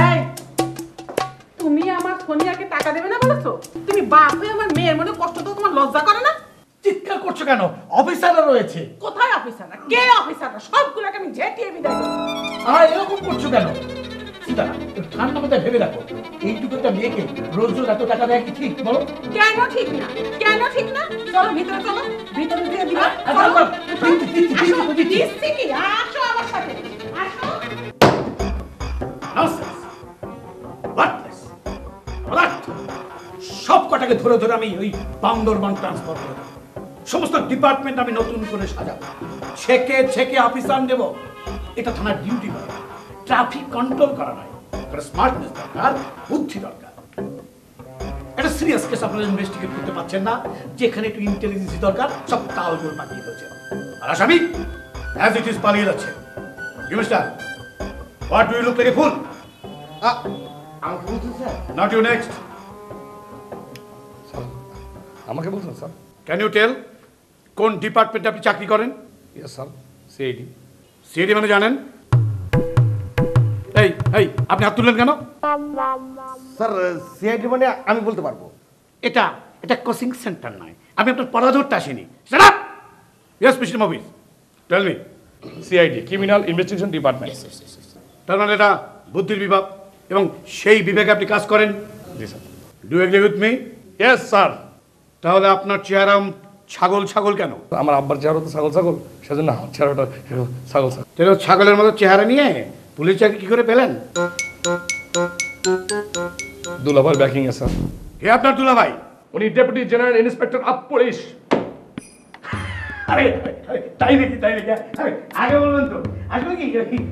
এই তুমি আমার সোনিয়াকে টাকা দেবে না বলেছো? তুমি বাপ হয়ে আমার মেয়ের মনে কষ্ট তো তোমার লজ্জা করে না? চিৎকার করছো কেন? অফিসাররা রয়েছে। কোথায় অফিসাররা? কে অফিসাররা? সবগুলোকে আমি ঝেঁটিয়ে বিদায় করবো। আর এরকম করছো কেন? সীতা, ঠান্ডা মাথায় ভেবে রাখো, এইটুকু একটা মেয়েকে রোজ রোজ এত টাকা দেয় কি ঠিক বলো? কেন ঠিক না? কেন ঠিক না? চলো ভিতরে চলো, ভিতরে দিয়ে দিবা। দিচ্ছি কি? আসো আমার সাথে, আসো। সব কটাকে ধরে ধরে আমি ওই বান্দরবান ট্রান্সফার করে দেবো। সমস্ত ডিপার্টমেন্ট আমি নতুন করে সাজাবো, ছেকে ছেকে অফিসার দেব। এটা থানার ডিউটি করে, ট্রাফিক কন্ট্রোল করা নয়। স্মার্টনেস দরকার, বুদ্ধি দরকার। একটা সিরিয়াস কেস আপনারা ইনভেস্টিগেট করতে পারছেন না, যেখানে একটু ইন্টেলিজেন্সি দরকার সব তালগোল পাঠিয়ে দিচ্ছেন। আর আসামি অ্যাজ ইট ইজ পালিয়ে যাচ্ছে। You mister, what do you look like a fool? আমাকে বলছেন স্যার? Not you next. আমাকে বলছেন স্যার? ক্যান ইউ টেল কোন ডিপার্টমেন্টে আপনি চাকরি করেন? Yes sir, CID. সিআইডি মানে জানেন? এই এই আপনি হাত তুললেন কেন? স্যার সিআইডি মানে আমি বলতে পারবো। এটা এটা কোচিং সেন্টার নয়, আমি আপনার পড়া ধরতে আসিনি। Shut up! Yes mister Mofiz, tell me. CID, criminal investigation department. তার মানে এটা বুদ্ধির বিভাগ, এবং সেই বিভাগে আপনি কাজ করেন। জি sir. Do agree with me? Yes sir. তাহলে আপনার চেহারা ছাগল ছাগল কেন? আমার আব্বার চেহারা তো ছাগল ছাগল, সেজন্য আমার চেহারাটা ছাগল ছাগল। তাহলে ছাগলের মতো চেহারা নিয়ে পুলিশ চাকরি কি করে পেলেন? দুলাভাই ব্যাকিং এ স্যার। কে আপনার দুলাভাই? উনি deputy general inspector of police. আরে তাই নাকি? তাই নাকি? আগে বলবেন তো। আসলে কি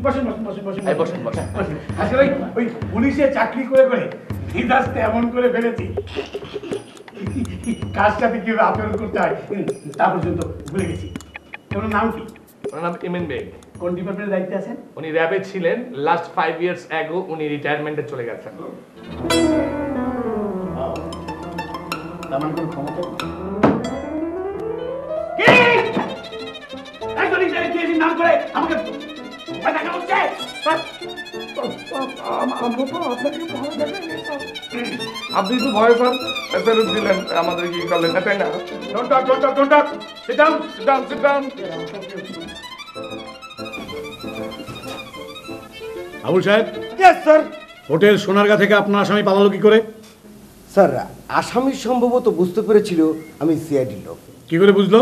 বসেন বসেন বসেন বসেন বসেন বসেন। আসলে ওই পুলিশে চাকরি করে করে ভিদাসতে এমন করে ফেলেছি, কাজটাতে কিভাবে আচরণ করতে হয় তা পর্যন্ত ভুলে গেছি। ওনার নাম কি? ওনার নাম ইমেন বেগ। কোন ডিপার্টমেন্টের দায়িত্বে আছেন? উনি র্যাবে ছিলেন, লাস্ট 5 ইয়ার্স অ্যাগো উনি রিটায়ারমেন্টে চলে গেছেন। তেমন কোনো ক্ষমতা নাম করে আমাকে দেখা হচ্ছে। আপনি তো ভয় স্যার ফেরত দিলেন, আমাদের কি করলেন না, তাই না? Don't talk, don't talk, don't talk. Sit down. Sit down, sit down. Abul সাহেব, ইয়েস স্যার। হোটেল সোনারগাঁ থেকে আপনার আসামি পালালো কি করে? স্যার আসামি সম্ভবত বুঝতে পেরেছিল আমি সিআইডি লোক। কি করে বুঝলো?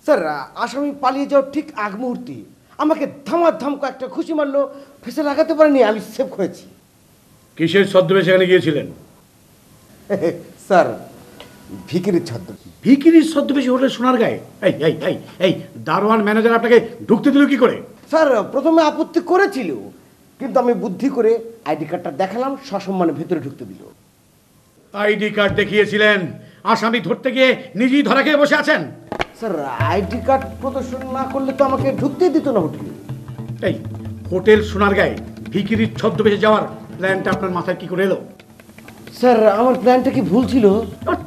স্যার আসামি পালিয়ে যাওয়ার ঠিক আগ মুহূর্তে আমাকে ধামাধাম একটা খুশি মারলো, ফেসে লাগাতে পারিনি, আমি সেভ হয়েছি। কিসের ছদ্মবেশে সেখানে গিয়েছিলেন? স্যার ভিকিরির ছদ্ম। ভিকিরির ছদ্মবেশে হোটেল সোনারগাঁয়ে? এই এই এই এই দারোয়ান ম্যানেজার আপনাকে ঢুকতে দিল কি করে? স্যার প্রথমে আপত্তি করেছিল, কিন্তু আমি বুদ্ধি করে আইডি কার্ডটা দেখালাম, সসম্মানে ভেতরে ঢুকতে দিল। আইডি কার্ড দেখিয়েছিলেন, আসামি ধরতে গিয়ে নিজেই ধরা খেয়ে বসে আছেন। স্যার আইডি কার্ড প্রদর্শন না করলে তো আমাকে ঢুকতেই দিত না হোটেলে। এই হোটেল সোনারগাঁয়ে ভিকিরির ছদ্মবেশে যাওয়ার প্ল্যানটা আপনার মাথায় কি করে এলো? স্যার আমার প্ল্যানটা কি ভুল ছিল?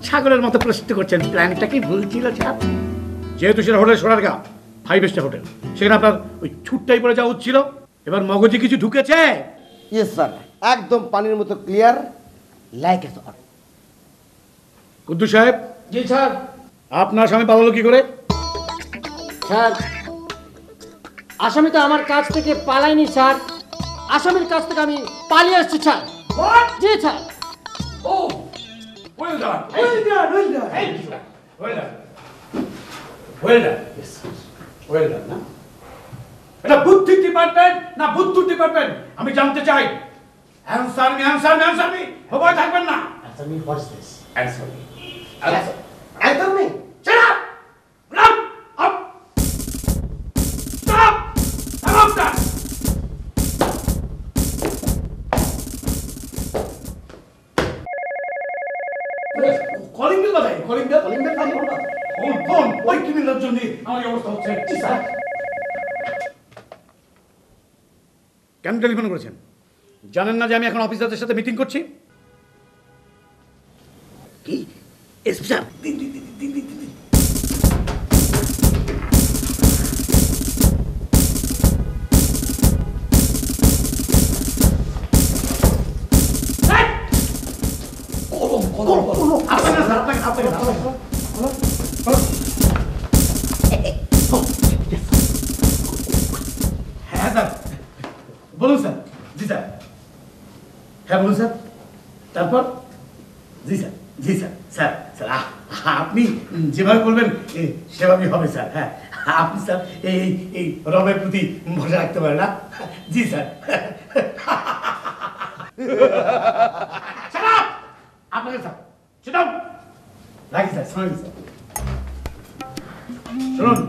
ছাগলের মতো প্রশ্ন করছেন, প্ল্যানটা কি ভুল ছিল স্যার? যেহেতু সেটা হোটেল সোনারগাঁ 5 স্টার হোটেল, সেখানে আপনার ওই ছুটটাই পরে যাওয়া ছিল। এবার মগজে কিছু ঢুকেছে? ইয়েস স্যার, একদম পানির মতো ক্লিয়ার, লাইক এ সর। কুদ্দুস সাহেব। জি স্যার। আপনার স্বামী পালালো কি করে? স্যার আসামি তো আমার কাছ থেকে পালায়নি স্যার, আসামির কাছ থেকে আমি পালিয়ে আসছি স্যার। জি sir. Oh, well done. Well done, well done. Thank you. Well done. Well done. Yes. Well done. না? এটা বুদ্ধি ডিপার্টমেন্ট না বুদ্ধুর ডিপার্টমেন্ট আমি জানতে চাই। Answer me, answer me, answer me. ভয় থাকবেন না। Answer me, what is this? Answer me. একদম নেই। Shut up! Run! Up! Stop! Stop that! Calling bell বাজাই, কলিং বেল, কলিং বেল বাজাই। ফোন, ফোন, ওই ক্রিমিনাল জন্য আমার এই অবস্থা হচ্ছে। জি স্যার। কেন টেলিফোন করেছেন? জানেন না যে আমি এখন অফিসারদের সাথে মিটিং করছি? কি? এসপি স্যার, দিন দিন দিন দিন দিন দিন। হ্যাঁ স্যার, বলুন স্যার। জি স্যার, হ্যাঁ বলুন স্যার। তারপর? জি স্যার, জি স্যার। স্যার স্যার আপনি যেভাবে বলবেন সেভাবেই হবে স্যার। হ্যাঁ, আপনি স্যার এই এই রবের প্রতি ভরসা রাখতে পারেন না? জি স্যার। আপনাকে স্যার সেটাও রাখি স্যার, শুনুন স্যার। শুনুন,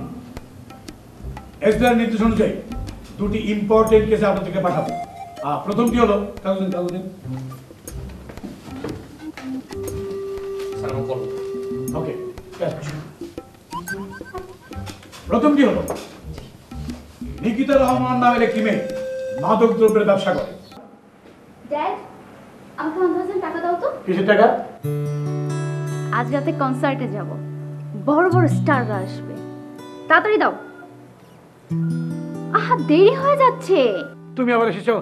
এসবিআর নির্দেশ অনুযায়ী দুটি ইম্পর্টেন্ট কেসে আপনাদেরকে পাঠাবো। প্রথমটি হলো ওকে, প্রথমটি হলো নিকিতা রহমান নামের একটি মেয়ে মাদক দ্রব্যের ব্যবসা করে। ড্যাড, আমাকে 1000 টাকা দাও তো। কিসের টাকা? আজ রাতে কনসার্টে যাব, বড় বড় স্টাররা আসবে, তাড়াতাড়ি দাও। আহা, দেরি হয়ে যাচ্ছে। তুমি আবার এসেছো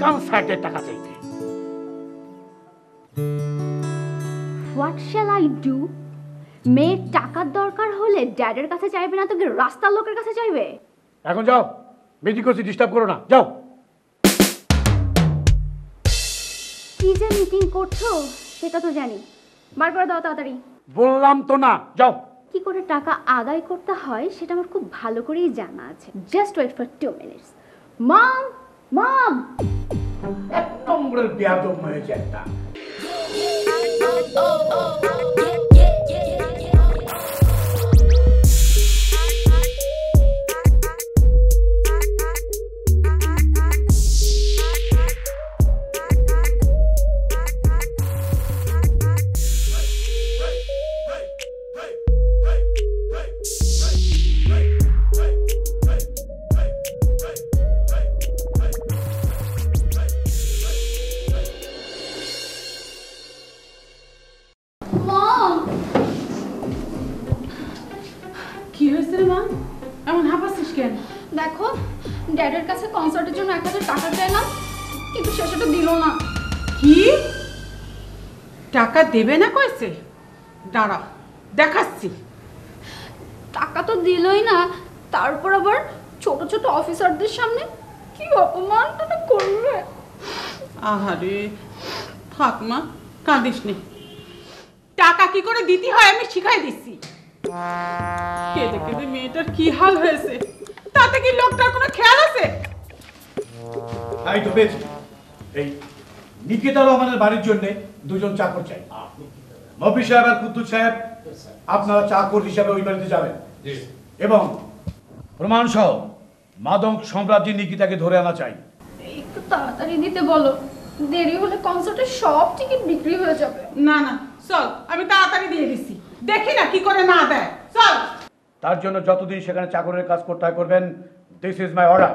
কনসার্টের টাকা চাইতে। What shall I do? মেয়ের টাকার দরকার হলে ড্যাডের কাছে চাইবে না তো কি রাস্তার লোকের কাছে চাইবে? এখন যাও, মিটিং করছি, ডিস্টার্ব করো না, যাও। কি যে মিটিং করছো সেটা তো জানি, বার করে দাও তাড়াতাড়ি। বললাম তো না, যাও। কি করে টাকা আদায় করতে হয় সেটা আমার খুব ভালো করেই জানা আছে। Just wait for 2 minutes. Hmm, hmm. এক নম্বরের বেয়াদব হয়েছে একটা। কি হয়েছে রে মা, এমন হাঁপাচ্ছিস কেন? দেখো, ড্যাডের কাছে কনসার্টের জন্য 1000 টাকা চাইলাম, কিন্তু সে সেটা দিল না। কি টাকা দেবে না কইছে? দাঁড়া দেখাচ্ছি। টাকা তো দিলই না, তারপর আবার ছোট ছোট অফিসারদের সামনে কি অপমানটা করবে। আহারে থাক মা, কাঁদিস নি। টাকা কি করে দিতে হয় আমি শিখাই দিচ্ছি। কেঁদে কেঁদে মেয়েটার কি হাল হয়েছে, তাতে কি লোকটার কোনো খেয়াল আছে? তাই তো পেয়েছি। এই নিকিতা রহমানের বাড়ির জন্য দুজন চাকর চাই। মফি সাহেব আর কুদ্দুস সাহেব, আপনারা চাকর হিসাবে ওই বাড়িতে যাবেন এবং প্রমাণ সহ মাদক সম্রাজ্ঞী নিকিতাকে ধরে আনা চাই। একটু তাড়াতাড়ি দিতে বলো, দেরি হলে কনসার্টের সব টিকিট বিক্রি হয়ে যাবে। না না, চল আমি তাড়াতাড়ি দিয়ে দিচ্ছি, দেখি না কি করে না দেয়। চল। তার জন্য যতদিন সেখানে চাকরের কাজ করতে হয় করবেন। This is my order.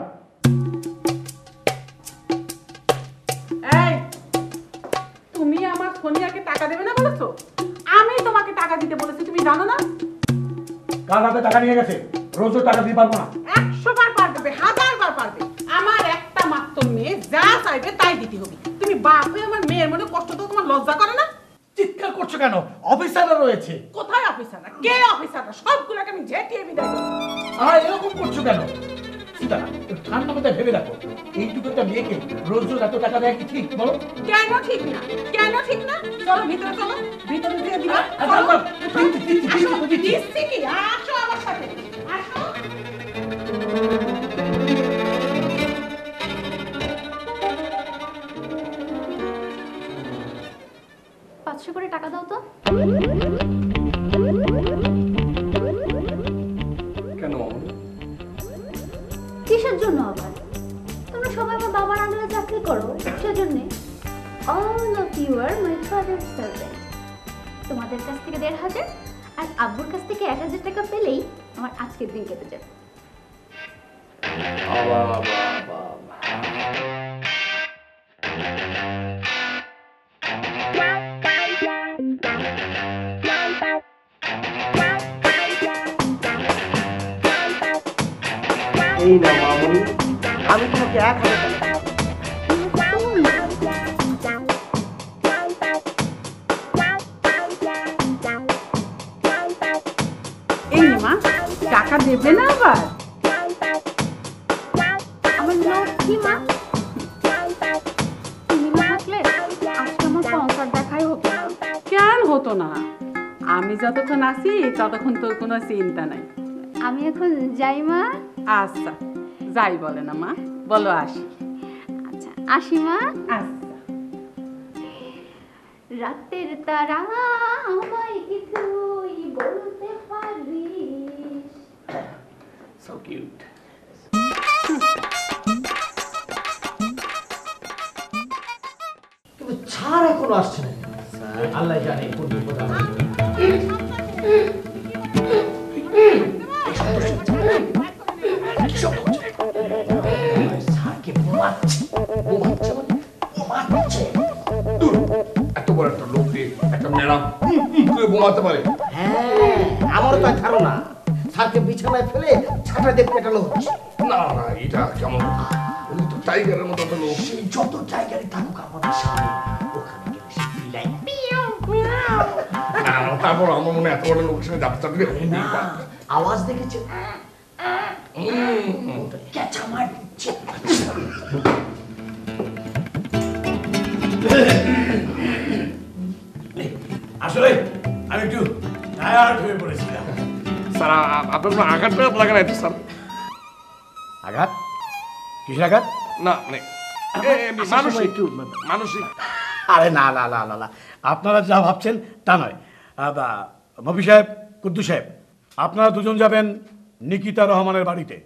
এই, তুমি আমার সোনিয়াকে টাকা দেবে না বলেছো? আমি তোমাকে টাকা দিতে বলেছি, তুমি জানো না? কাল রাতে টাকা নিয়ে গেছে, রোজও টাকা দিতে পারবো না। 100 বার পারবে, 1000 বার পারবে। আমার একটা মাত্র মেয়ে, যা চাইবে তাই দিতে হবে। তুমি বাপ হয়ে আমার মেয়ের মনে কষ্ট তো তোমার লজ্জা করে না? চিৎকার করছো কেন? অফিসাররা রয়েছে। কোথায় অফিসাররা? কে অফিসাররা? সবগুলোকে আমি ঝেঁটিয়ে বিদায় করবো। আর এরকম করছো কেন? সীতা, ঠান্ডা মাথায় ভেবে দেখো, এইটুকু একটা মেয়েকে রোজ রোজ এত টাকা দেয় কি ঠিক বলো? কেন ঠিক না? কেন ঠিক না? চলো ভিতরে, চলো ভিতরে দিয়ে দিবা। দিচ্ছি কি? আসো আমার সাথে, আসো। 500 করে টাকা দাও তো। কেন? কিসের জন্য আবার? তোমরা সবাই আমার বাবার আন্ডারে চাকরি করো, সেজন্যে। All of you are my father servant. তোমাদের কাছ থেকে 1500 আর আব্বুর কাছ থেকে 1000 টাকা পেলেই আমার আজকের দিন কেটে যাবে। এই না মামুনি, আমি তোমাকে 1000 টাকা তো না, আমি যতক্ষণ আছি ততক্ষণ তোর কোনো চিন্তা নাই। আমি এখন যাই মা। আচ্ছা যাই বলে না মা, বলো আসি। আচ্ছা আসি মা। আচ্ছা। রাতের তারা আমায় কি তুই বলতে পারিস? So cute. কিন্তু ছাড় এখনো আসছে না। আল্লাহ জানে কোন বিপদ আসবে। এত বড় একটা লোক দিয়ে একটা ম্যাডাম করে বোমাতে পারে? হ্যাঁ, আমারও তাই ধারণা। স্যারকে বিছানায় ফেলে ছাটা দিয়ে পেটালো হচ্ছে। না না, এটা কেমন? উনি তো টাইগারের মতো একটা লোক। সেই যত জায়গায় থাকুক আমাদের সামনে, ওখানে গেলে সে বিলাই। না, তারপর আমার মনে হয় এত বড় লোকের সঙ্গে যাত্রা দিলে হতেই পারে। আওয়াজ দেখেছে, ক্যাচা মার দিচ্ছে। আসলে আমি একটু টায়ার্ড হয়ে পড়েছিলাম। স্যার, আপনার কোনো আঘাত টাঘাত লাগে নাই তো স্যার? আঘাত? কিসের আঘাত? না মানে মানসিক মানসিক। আরে না না না না না, আপনারা যা ভাবছেন তা নয়। মফি সাহেব, কুদ্দু সাহেব, আপনারা দুজন যাবেন নিকিতা রহমানের বাড়িতে।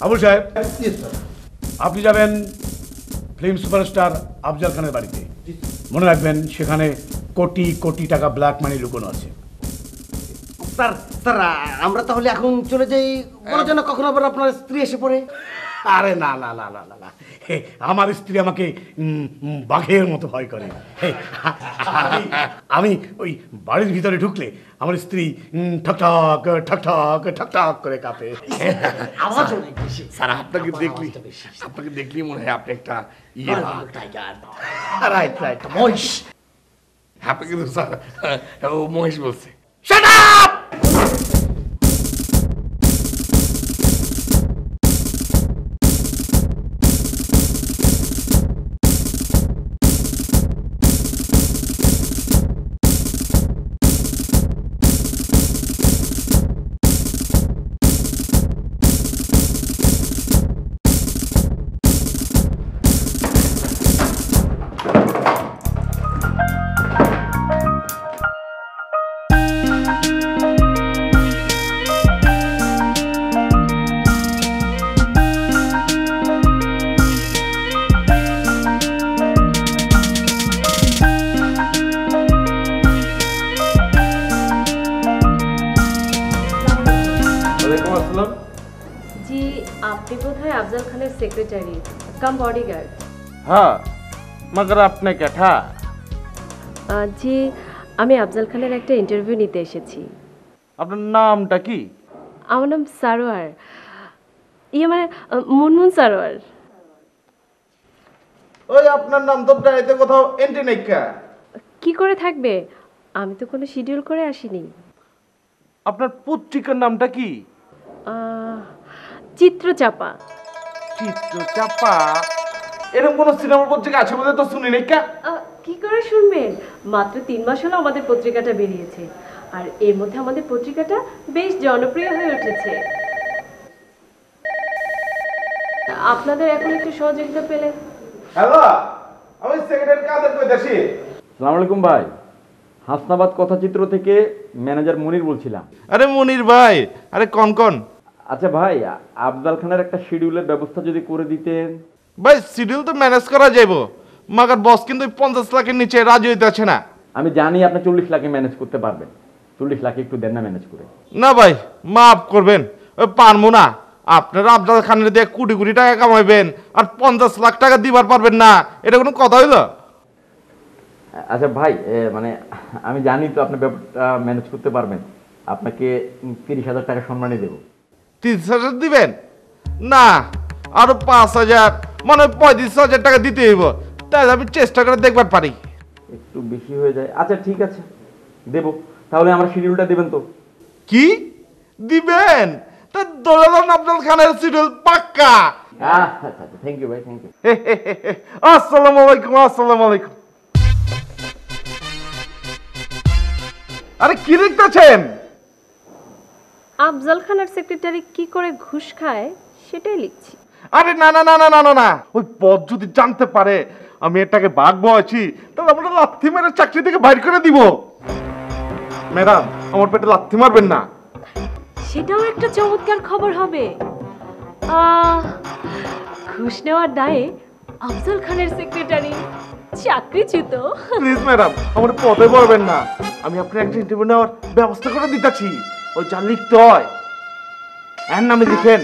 আবুল সাহেব, আপনি যাবেন ফিল্ম সুপারস্টার আফজাল খানের বাড়িতে। মনে রাখবেন সেখানে কোটি কোটি টাকা ব্ল্যাক মানি লুকোনো আছে। স্যার স্যার, আমরা তাহলে এখন চলে যাই, বলা যেন কখন আবার আপনার স্ত্রী এসে পড়ে। আরে না না না না না না, আমার স্ত্রী আমাকে বাঘের মতো ভয় করে। আমি ওই বাড়ির ভিতরে ঢুকলে আমার স্ত্রী ঠক ঠক ঠক ঠক ঠক ঠক করে কাঁপে। আওয়াজ অনেক বেশি। স্যার, আপনাকে দেখলি মনে হয় আপনি একটা ইয়ে রাইট রাইট। মহিষ। আপনি কিন্তু স্যার ও মহেশ বলছে। Shut up! জি, আপনি বোধহয় আফজাল খানের সেক্রেটারি কাম বডিগার্ড। हाँ मगर आपने क्या था? জি, আমি আফজাল খানের একটা ইন্টারভিউ নিতে এসেছি। আপনার নামটা কি? আমার নাম সারোয়ার, ইয়ে মানে মুনমুন সারোয়ার। ওই আপনার নাম তো ডাইতে কোথাও এন্ট্রি নাই কা? কি করে থাকবে, আমি তো কোনো শিডিউল করে আসিনি। আপনার পত্রিকার নামটা কি? চিত্রচাপা। চিত্রচাপা? এরকম কোন সিনেমার পত্রিকা আছে বলে তো শুনি নাই কা? কি করে শুনবেন, মাত্র 3 মাস হলো আমাদের পত্রিকাটা বেরিয়েছে, আর এর মধ্যে আমাদের পত্রিকাটা বেশ জনপ্রিয় হয়ে উঠেছে। আপনাদের এখন একটু সহযোগিতা পেলে। হ্যালো, আমি সেক্রেটারি কাদের কইতাছি। আসসালামু আলাইকুম ভাই, হাসনাবাদ কথাচিত্র থেকে ম্যানেজার মনির বলছিলাম। আরে মনির ভাই, আরে কোন আচ্ছা ভাই, আফজাল খানের একটা শিডিউলের ব্যবস্থা যদি করে দিতেন। ভাই শিডিউল তো ম্যানেজ করা যাইবো, মাগার বস কিন্তু 50 লাখের নিচে রাজি হইতাছে না। আমি জানি আপনি 40 লাখে ম্যানেজ করতে পারবেন, 40 লাখে একটু দেন না ম্যানেজ করে। না ভাই, মাফ করবেন, ওই পারবো না। আপনারা আফজাল খানের দিয়ে কোটি কোটি টাকা কামাইবেন আর 50 লাখ টাকা দিবার পারবেন না, এটা কোনো কথা হইলো? আচ্ছা ভাই, মানে আমি জানি তো আপনি ব্যাপারটা ম্যানেজ করতে পারবেন, আপনাকে 30,000 টাকা সম্মানই দেবো। 30,000 দিবেন? না, আরো 5,000 মানে 35,000 টাকা দিতে হইব, তাই আমি চেষ্টা করে দেখবার পারি। একটু বেশি হয়ে যায়। আচ্ছা ঠিক আছে, দেবো। তাহলে আমার শিডিউলটা দেবেন তো? কি দিবেন? তা দোলাদান আফজাল খানের শিডিউল পাক্কা। আচ্ছা আচ্ছা, থ্যাংক ইউ ভাই, থ্যাংক ইউ। আসসালামু আলাইকুম। আসসালামু আলাইকুম। আরে কি লিখতেছেন? আফজল খানের সেক্রেটারি কি করে ঘুষ খায় সেটাই লিখছি। আরে না না না না না না না, ওই পদ যদি জানতে পারে আমি এটাকে ভাগবো আছি, তাহলে আমরা লাথি মেরে চাকরি থেকে বাইর করে দিব। ম্যাডাম, আমার পেটে লাথি মারবেন না। সেটাও একটা চমৎকার খবর হবে। ঘুষ নেওয়ার দায়ে আফজল খানের সেক্রেটারি চাকরিচ্যুত। প্লিজ ম্যাডাম, আমার পদে বলবেন না। আমি আপনার একটা ইন্টারভিউ নেওয়ার ব্যবস্থা করে দিতেছি। ওই যা লিখতে হয় এর নামে লিখেন।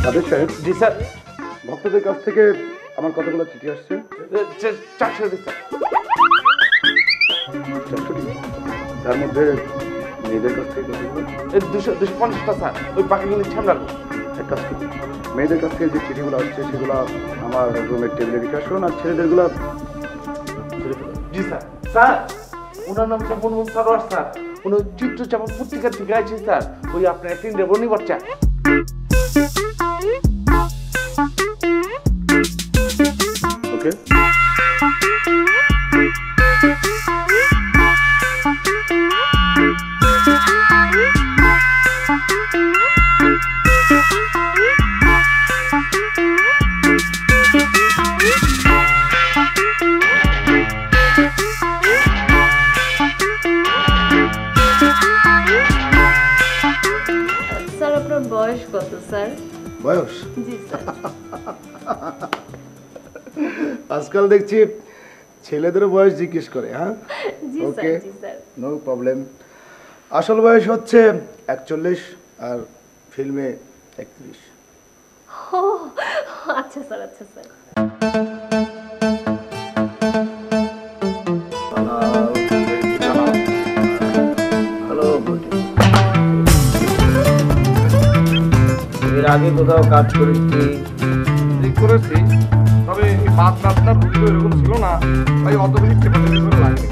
আদেশ সাহেব, জি স্যার। ভক্তদের কাছ থেকে আমার কতগুলো চিঠি আসছে? 400 দিন স্যার। 400টি। তার মধ্যে মেয়েদের কাছ থেকে কতগুলো? 250টা স্যার। ওই বাকিগুলো ইচ্ছা রাখবো। এক কাজ করুন, মেয়েদের কাছ থেকে যে চিঠিগুলো আসছে সেগুলো আমার রুমের টেবিলে রেখে আসুন, আর ছেলেদেরগুলো জি স্যার। স্যার, ওনার নাম হচ্ছে মনমোহন সরোয়ার স্যার। উনি চিত্র চাপা পত্রিকা থেকে আছেন স্যার। ওই আপনার একটা ইন্টারভিউ বাচ্চা। ওকে। স্যার আপনার বয়স কত স্যার? বয়স? জি স্যার। আজকাল দেখছি ছেলেদেরও বয়স জিজ্ঞেস করে। হ্যাঁ, জি ওকে, স্যার, জি স্যার। No problem. আসল বয়স হচ্ছে 41 আর ফিল্মে 31। ও আচ্ছা স্যার, আচ্ছা স্যার। হ্যালো, এর আগে কোথাও কাজ করেছি? করেছি, তবে বাদ আপনার রুগীও এরকম ছিল না, তাই অত বেশি চেপাচাপি করে লাগবে।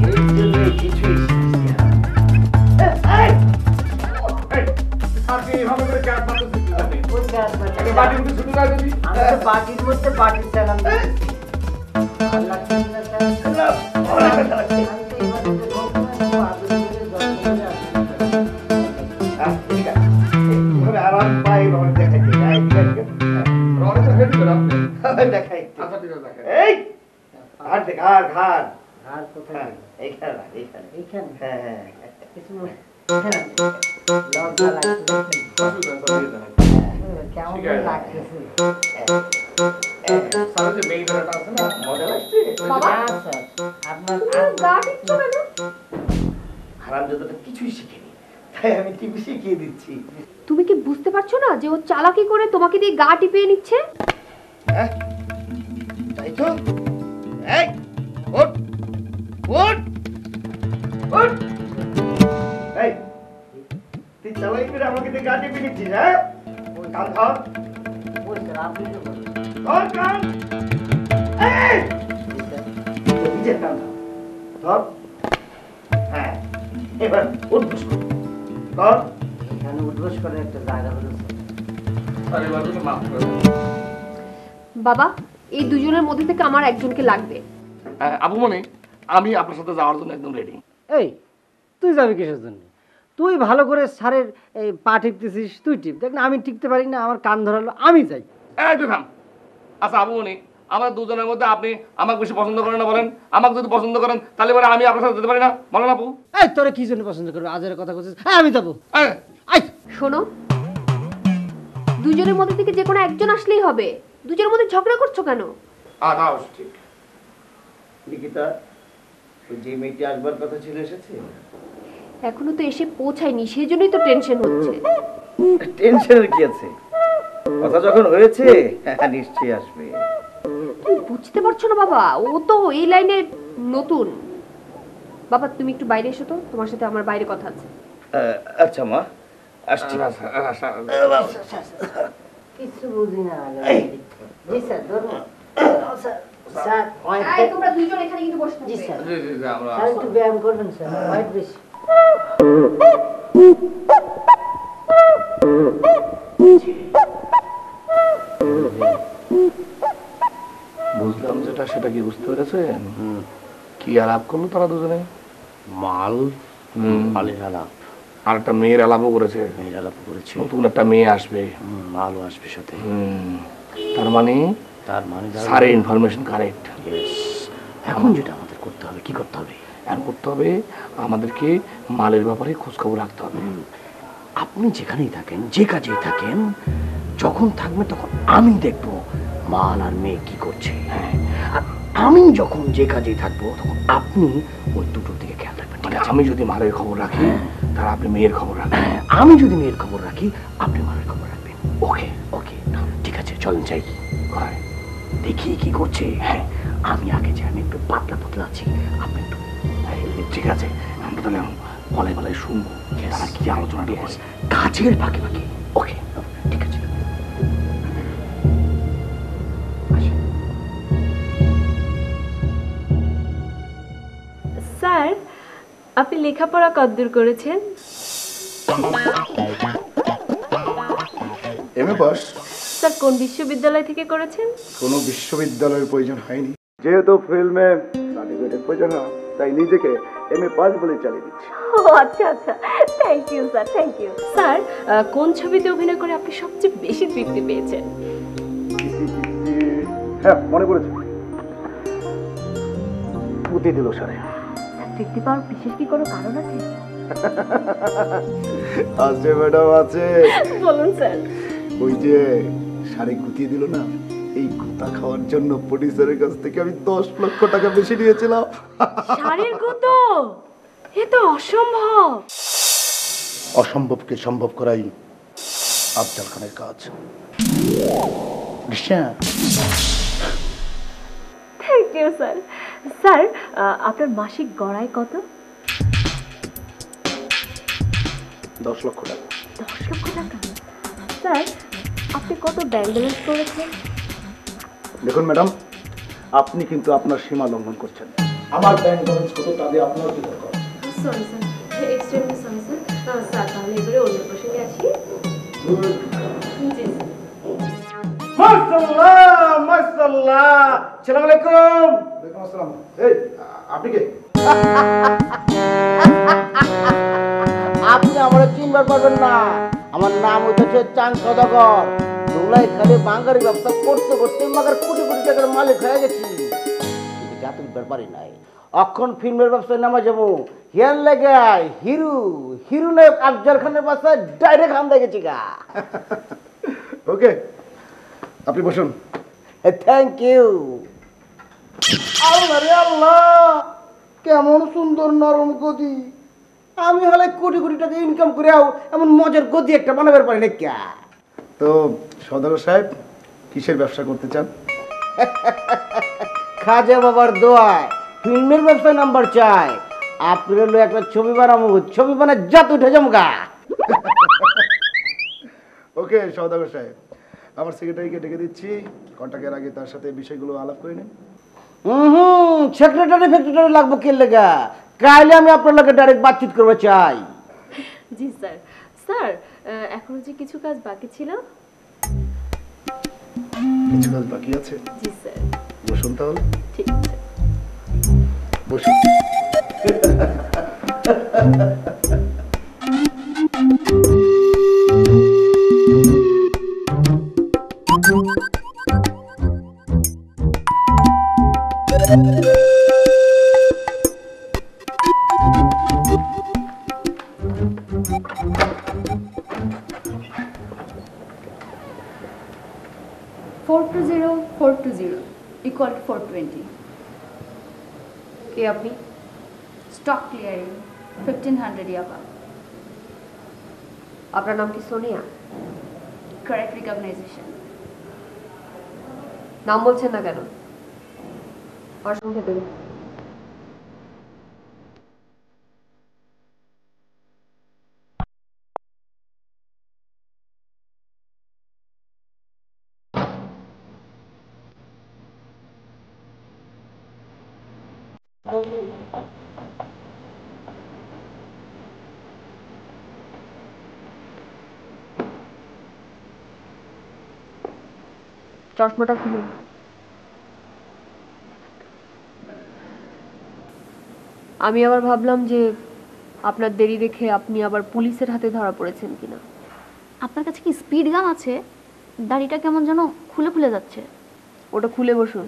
এর জন্য কিছুই শিখছি না। আপনি এইভাবে করে ক্যাব মারতে শিখতে জানেন? ওই কাজ বাজে। আগে বাড়ির মধ্যে শুরু করে দিবি। আমি তো পার্টির মধ্যে পার্টির চালান দিয়েছি। ভালো লাগছে না স্যার? আমি তো এভাবে যে বলবো না, একটু আদর করে যত্ন করে আসছি। ঠিক আছে, এইভাবে আরাম পাই এইভাবে দেখাচ্ছি। রডে তো হেড করে আপনি। দেখাই। আচ্ছা ঠিক আছে, দেখেন। এই ঘাড় দে, ঘাড় ঘাড় ঘাড় কোথায়? এইখানে না, এইখানে এইখানে। হ্যাঁ হ্যাঁ, কিছু লজ্জা লাগছে। কেমন লাগতেছে? স্যার, যে মেয়েদেরটা আছে না, মজা লাগছে? বাবা? না স্যার, আপনার গা টিপছো কেন? হারামজাদাটা কিছুই শিখেনি, তাই আমি টিপি শিখিয়ে দিচ্ছি। তুমি কি বুঝতে পারছো না যে ও চালাকি করে তোমাকে দিয়ে গা টিপিয়ে নিচ্ছে? হ্যাঁ, তাই তো। এই ওঠ ওঠ ওঠ। এই তুই চালাকি করে আমাকে দিয়ে গা টিপে নিচ্ছিস? হ্যাঁ, কান ধর। ধর কান। এই নিজের কান ধর। ধর। হ্যাঁ, এবার উঠবস কর। ধর। এখানে উঠবস করে একটা জায়গা হলো। স্যার, এবার তো মাফ করে দিন। বাবা, এই দুজনের মধ্যে থেকে আমার একজনকে লাগবে। আপু মনে, আমি আপনার সাথে যাওয়ার জন্য একদম রেডি। এই তুই যাবি কিসের জন্য? তুই ভালো করে স্যারের এই পা টিপতেছিস, তুই টিপ। দেখ না, আমি টিপতে পারি না, আমার কান ধরালো, আমি যাই। তুই থাম। আচ্ছা আপু মনে, আমার দুজনের মধ্যে আপনি আমাকে বেশি পছন্দ করেন না বলেন? আমাকে যদি পছন্দ করেন তাহলে এবার আমি আপনার সাথে যেতে পারি না বলেন আপু? এই তোরা কি জন্য পছন্দ করবি? আজের কথা বলছিস? আমি যাবো। আই শোনো, দুজনের মধ্যে থেকে যে কোনো একজন আসলেই হবে। দুজনের মধ্যে ঝগড়া করছো কেন? ঠিক। লিখিতা, ওই যে মেয়েটি আসবার কথা ছিল এসেছে? এখনো তো এসে পৌঁছায়নি, সেই জন্যই তো টেনশন হচ্ছে। টেনশনের কি আছে? কথা যখন হয়েছে নিশ্চয়ই আসবে। তুমি বুঝতে পারছো না বাবা, ও তো এই লাইনে নতুন। বাবা তুমি একটু বাইরে এসো তো, তোমার সাথে আমার বাইরে কথা আছে। আচ্ছা মা, আসছি। কিছু বুঝি না জি স্যার ধরুন স্যার তোমরা দুইজন এখানে কিন্তু বসে জি থাকবে। স্যার স্যার একটু ব্যায়াম করবেন স্যার হোয়াইট বেশি বুঝলাম যেটা সেটা কি বুঝতে পেরেছেন? কি আলাপ করলো তারা দুজনে? মালের আলাপ, আর একটা মেয়ের আলাপও করেছে। মেয়ের আলাপ করেছে, নতুন একটা মেয়ে আসবে, মালও আসবে সাথে। তার মানে স্যারের ইনফরমেশন কারেক্ট। এখন যেটা আমাদের করতে হবে, কি করতে হবে? আর করতে হবে আমাদেরকে মালের ব্যাপারে খোঁজ খবর রাখতে হবে। আপনি যেখানেই থাকেন, যে কাজেই থাকেন, যখন থাকবে তখন আমি দেখবো মাল আর মেয়ে কি করছে। হ্যাঁ, আর আমি যখন যে কাজেই থাকবো তখন আপনি ওই দুটোর দিকে খেয়াল রাখবেন। ঠিক আছে? আমি যদি মালের খবর রাখি তাহলে আপনি মেয়ের খবর রাখবেন। হ্যাঁ, আমি যদি মেয়ের খবর রাখি আপনি মালের খবর রাখবেন। ওকে ওকে, ঠিক আছে, চলেন যাই। হয় দেখি কি করছে। হ্যাঁ, আমি আগে যে আমি একটু পাতলা পাতলা আছি, আপনি একটু। ঠিক আছে, আমরা তাহলে গলায় গলায় শুনবো তারা কি আলোচনাটা করে। কাজের ফাঁকে ফাঁকে। ওকে, ঠিক আছে। স্যার, আপনি লেখাপড়া কতদূর করেছেন? MA pass. স্যার, কোন বিশ্ববিদ্যালয় থেকে করেছেন? কোনো বিশ্ববিদ্যালয়ের প্রয়োজন হয়নি, যেহেতু ফিল্মে সার্টিফিকেটের প্রয়োজন হয় তাই নিজেকে এমএ পাস বলে চালিয়ে দিচ্ছি। ও আচ্ছা আচ্ছা, thank you sir, thank you. Sir, কোন ছবিতে অভিনয় করে আপনি সবচেয়ে বেশি তৃপ্তি পেয়েছেন? হ্যাঁ, মনে পড়েছে, পুঁতি দিল সারে। তৃপ্তি পাওয়ার বিশেষ কি কোনো কারণ আছে? আছে ম্যাডাম, আছে। বলুন স্যার। ওই যে সারে গুতিয়ে দিল না, এই গুতা খাওয়ার জন্য প্রডিউসারের কাছ থেকে আমি 10 লক্ষ টাকা বেশি নিয়েছিলাম। শাড়ির গুতো, এ তো অসম্ভব। অসম্ভবকে সম্ভব করাই আফজাল খানের কাজ। Thank you sir. স্যার, আপনার মাসিক গড়ায় কত? 10 লক্ষ টাকা। 10 লক্ষ টাকা? স্যার, আপনি কত ব্যাংক ব্যালেন্স করেছেন? দেখুন ম্যাডাম, আপনি কিন্তু আপনার সীমা লঙ্ঘন করছেন। আমার ব্যাংক ব্যালেন্স কত তা দিয়ে আপনার কি দরকার? Sorry sir, extremely sorry sir. Sir, তাহলে এবারে অন্য প্রসঙ্গে আসি। জি স্যার। মাশাআল্লাহ মাশাআল্লাহ, আসসালামু আলাইকুম। ওয়ালাইকুম আসসালাম। এই আপনি কে? আপনি আমার চিনবার পারবেন না, আমার নাম হচ্ছে চাঁদ সদাগর। ধুলাই খালি বাঙ্গারি ব্যবসা করতে করতে মাগার কোটি কোটি টাকার মালিক হয়ে গেছি, কিন্তু চাকরির ব্যাপারই নাই। অক্ষণ ফিল্মের ব্যবসায় নামা যাবো, হিয়ার লেগে হিরু হিরু নায়ক আফজাল খানের বাসায় ডাইরেক্ট হামদা গেছি গা। ওকে, আপনি বসুন। Thank you. আল্লাহ রে আল্লাহ, কেমন সুন্দর নরম গদি। আমি হলে কোটি কোটি টাকা ইনকাম করেও এমন মজার গদি একটা বানাবার পারি না ক্যা। তো সদাগর সাহেব, কিসের ব্যবসা করতে চান? খাজা বাবার দোয়ায় ফিল্মের ব্যবসায় নাম্বার চাই। আপনার হলো একটা ছবি বানাবো, ছবি বানায় জাত উঠে জমগা। ওকে সদাগর সাহেব, আমার সেক্রেটারিকে ডেকে দিচ্ছি, কন্ট্যাক্টের আগে তার সাথে বিষয়গুলো আলাপ করে নিন। সেক্রেটারি ফেক্রেটারি লাগবো কে লেগা? কাইলে আমি আপনার লগে ডাইরেক্ট বাতচিত করবো চাই। জি স্যার। স্যার, এখনো যে কিছু কাজ বাকি ছিল। কিছু কাজ বাকি আছে? জি স্যার। বসুন তাহলে। ঠিক আছে। বসুন। equal to 420. কে আপনি? Stock clearing 1500 ইয়াবা. আপনার নাম কি সোনিয়া? Correct recognition. নাম বলছেন না কেন? আর সঙ্গে দেবেন। চশমাটা খুলুন। আমি আবার ভাবলাম যে আপনার দেরি দেখে আপনি আবার পুলিশের হাতে ধরা পড়েছেন কিনা। আপনার কাছে কি স্পিড গান আছে? দাড়িটা কেমন যেন খুলে খুলে যাচ্ছে। ওটা খুলে বসুন,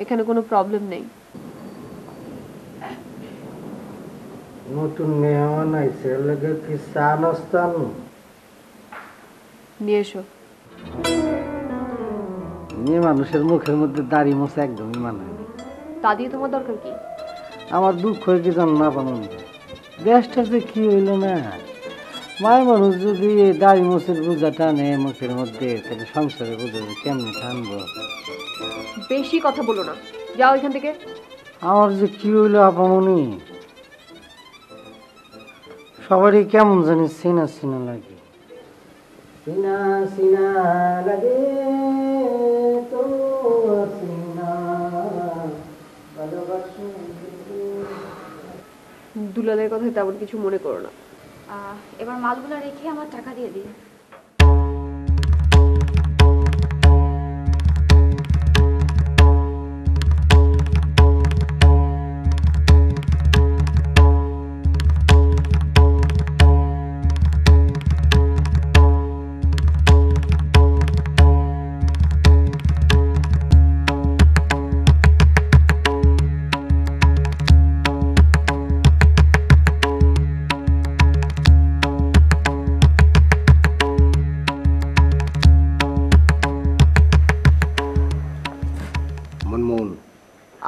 এখানে কোনো প্রবলেম নেই। নতুন মেহমান আইছে, লাগে কি চা নাস্তা নিয়ে এসো। মেয়ে মানুষের মুখের মধ্যে দাড়ি মোছা একদমই মানায় না। তা দিয়ে তোমার দরকার কি? আমার দুঃখ হয়ে কি জান না পানো, দেশটা যে কি হইল না, মায়ের মানুষ যদি দাড়ি মোছের বোঝা টানে মুখের মধ্যে, তাহলে সংসারে বোঝা কেমনি টানবো? বেশি কথা বলো না, যাও এখান থেকে। আমার যে কি হইল আপামনি, সবারই কেমন জানি চিনা চিনা লাগে। চিনা চিনা লাগে দুলালের কথায় তেমন কিছু মনে করো না। এবার মালগুলো রেখে আমার টাকা দিয়ে দিন।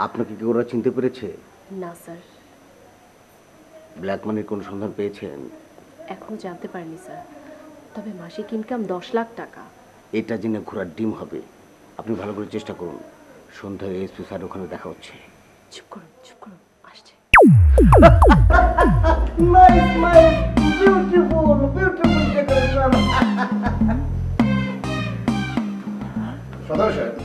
আপনাকে কি ওরা চিনতে পেরেছে? না স্যার। ব্ল্যাক মানির কোন সন্ধান পেয়েছেন? এখনো জানতে পারিনি স্যার, তবে মাসিক ইনকাম 10 লাখ টাকা। এটা জেনে ঘোড়ার ডিম হবে। আপনি ভালো করে চেষ্টা করুন। সন্ধ্যায় এসপি স্যার ওখানে দেখা হচ্ছে। চুপ করুন, চুপ করুন, আসছে। Nice nice, beautiful beautiful decoration. সদর সাহেব,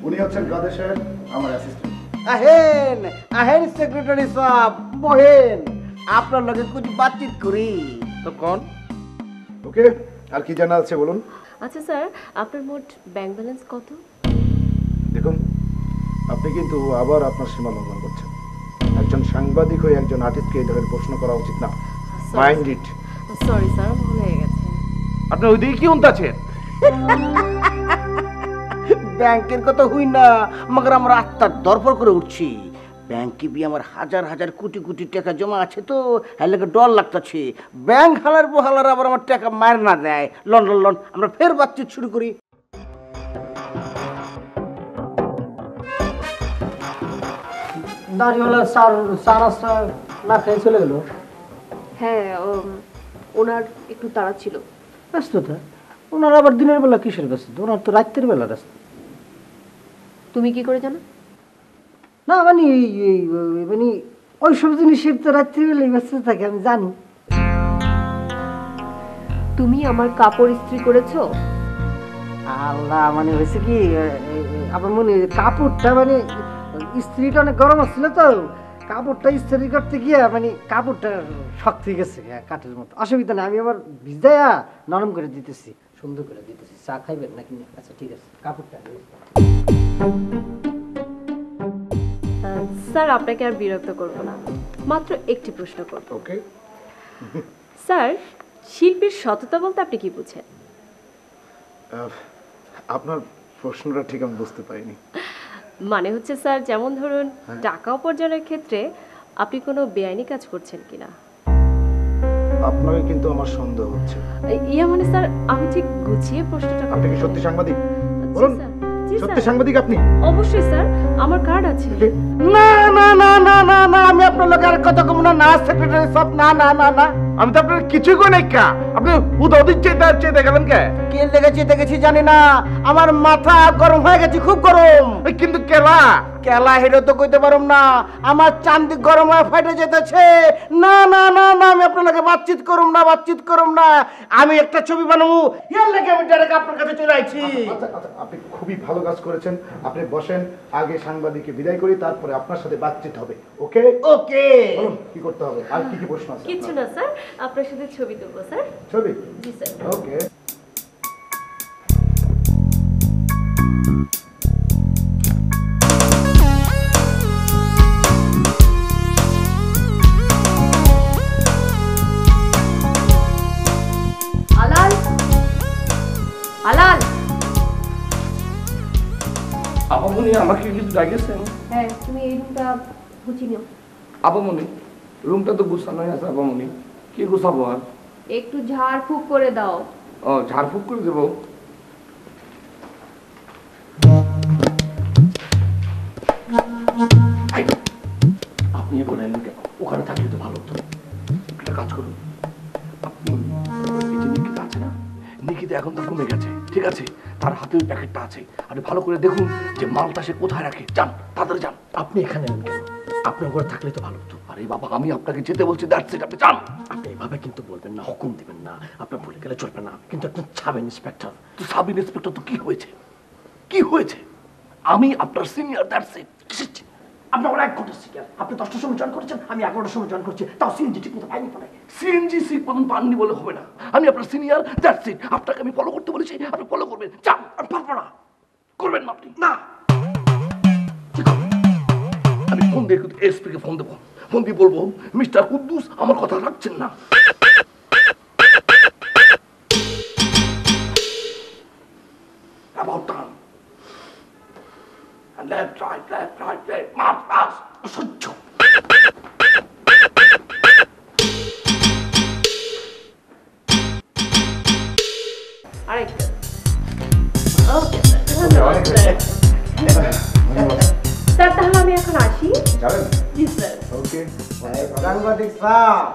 উনি হচ্ছেন কাদের সাহেব, আমার অ্যাসিস্ট্যান্ট। আহেন আহেন সেক্রেটারি সাহেব, বহেন, আপনার লগে কিছু বাতচিত করি। তো কোন? ওকে, আর কি জানা আছে বলুন। আচ্ছা স্যার, আপনার মোট ব্যাংক ব্যালেন্স কত? দেখুন, আপনি কিন্তু আবার আপনার সীমা লঙ্ঘন করছেন। একজন সাংবাদিক হয়ে একজন আর্টিস্টকে এই ধরনের প্রশ্ন করা উচিত না। Mind it. সরি স্যার, ভুল হয়ে গেছে। আপনি ওইদিকে কি উনতাছেন? ব্যাংকের কথা হই না, মগর আমরা আত্মার দরপর করে উঠছি। ব্যাংকে বি আমার হাজার হাজার কোটি কোটি টাকা জমা আছে, তো হ্যাঁ ডর লাগতেছে। ব্যাংক হালার বহালার আবার আমার টাকা মার না দেয়। লন লন লন, আমরা ফের বাতচিত শুরু করি। দাঁড়িওয়ালা স্যার নাস্তা না খেয়ে চলে গেল। হ্যাঁ, ওনার একটু তাড়া ছিল। ব্যস্ততা? ওনার আবার দিনের বেলা কিসের ব্যস্ততা? ওনার তো রাত্রের বেলা ব্যস্ত। তুমি কি করে জানো? না মানে মানে ওই সব জিনিসের তো রাত্রির বেলায় ব্যস্ত থাকে, আমি জানি। তুমি আমার কাপড় ইস্ত্রি করেছো? আল্লাহ, মানে হয়েছে কি, আপনার মনে কাপড়টা মানে ইস্ত্রিটা অনেক গরম আসছিল, তো কাপড়টা ইস্ত্রি করতে গিয়ে মানে কাপড়টা শক্ত হয়ে গেছে কাঠের মতো। অসুবিধা নেই, আমি আবার ভিজাইয়া নরম করে দিতেছি, সুন্দর করে দিতেছি। চা খাইবেন নাকি? আচ্ছা ঠিক আছে, কাপড়টা স্যার, আপনাকে আর বিরক্ত করব না, মাত্র একটি প্রশ্ন করব। ওকে স্যার, শিল্পীর সততা বলতে আপনি কি বুঝেন? আপনার প্রশ্নটা ঠিক আমি বুঝতে পারিনি। মানে হচ্ছে স্যার, যেমন ধরুন টাকা উপার্জনের ক্ষেত্রে আপনি কোনো বেআইনি কাজ করছেন কিনা। আপনাকে কিন্তু আমার সন্দেহ হচ্ছে। ইয়া মানে স্যার, আমি ঠিক গুছিয়ে প্রশ্নটা আপনি কি সত্যি সাংবাদিক? জি বলুন, স্যার, জি সত্যি স্যার। সাংবাদিক আপনি? অবশ্যই স্যার, আমার কার্ড আছে। না না না না না না, আমি আপনার লোক আর কথা কম না। না সেক্রেটারি সব, না না না না, আমি তো আপনার কিছুই কই নাই কা। আপনি উদদিত চেয়ে গেলেন কে? কে লেগেছে দেখেছি জানি না, আমার মাথা গরম হয়ে গেছে, খুব গরম। কিন্তু কেলা কেলা হেরে তো কইতে পারুম না, আমার চান্দি গরম হয়ে ফাটে যেতেছে। না না না না, আমি আপনার লগে বাতচিত করুম না, বাতচিত করুম না। আমি একটা ছবি বানাবো, এর লাগে আমি ডাইরেক্ট আপনার কাছে চলে আইছি। আচ্ছা আচ্ছা, আপনি খুবই খুবই ভালো কাজ করেছেন। আপনি বসেন, আগে সাংবাদিককে বিদায় করি, তারপরে আপনার সাথে বাতচিত হবে। ওকে ওকে, বলুন কি করতে হবে, আর কি কি প্রশ্ন আছে? কিচ্ছু না স্যার, আপনার সাথে ছবি তুলবো স্যার। ছবি? জি স্যার। ওকে। আলাল, আলাল। আপামনি আমাকে কিছু ডাকিয়েছেন? হ্যাঁ, তুমি এই রুমটা গুছিয়ে নিও। আপামনি রুমটা তো গুছানোই আছে। আপামনি কি গুছাবো আর? একটু ঝাড়ফুঁক করে দাও। ও ঝাড়ফুঁক করে দেবো? আপনি এ বলেন কেন? ওখানে থাকলে তো ভালো হতো। একটা কাজ করুন, আপনি এই যে নিকিতা আছে না, নিকিতা এখন তো কমে গেছে, ঠিক আছে? তার হাতে ওই প্যাকেটটা আছে। আপনি ভালো করে দেখুন যে মালটা সে কোথায় রাখে। যান, তাড়াতাড়ি যান। আপনি এখানে এলেন কেন? আপনার ঘরে থাকলে তো ভালো হতো। আরে বাবা, আমি আপনাকে যেতে বলছি, দ্যাটস ইট, আপনি যান। আপনি এভাবে কিন্তু বলবেন না, হুকুম দিবেন না। আপনার ভুলে গেলে চলবে না। কিন্তু আপনি সাব ইন্সপেক্টর। তো সাব ইন্সপেক্টর তো কি হয়েছে? কি হয়েছে? আমি আপনার সিনিয়র, দ্যাটস ইট। আপনি আমার 1 ঘন্টা সিনিয়র। আপনি 10টার সময় জয়েন করেছেন, আমি 11টার সময় জয়েন করছি। তাও সিএনজি ঠিক মতো পাইনি। পরে সিএনজি সিট মতন পাননি বলে হবে না। আমি আপনার সিনিয়র, দ্যাটস ইট। আপনাকে আমি ফলো করতে বলেছি, আপনি ফলো করবেন। যান, আমি পারবো না। করবেন না আপনি, না। ঠিক আছে, আমি ফোন দিয়ে এসপি কে ফোন দেবো। ফোন দিয়ে বলবো, মিস্টার কুদ্দুস আমার কথা রাখছেন না। About time. And left, right, march, pass. অসহ্য। আরেকটা। ওকে স্যার, ধন্যবাদ স্যার। স্যার, তাহলে আমি এখন আসি। যাবেন? জি স্যার। ওকে। সাংবাদিক সাহেব,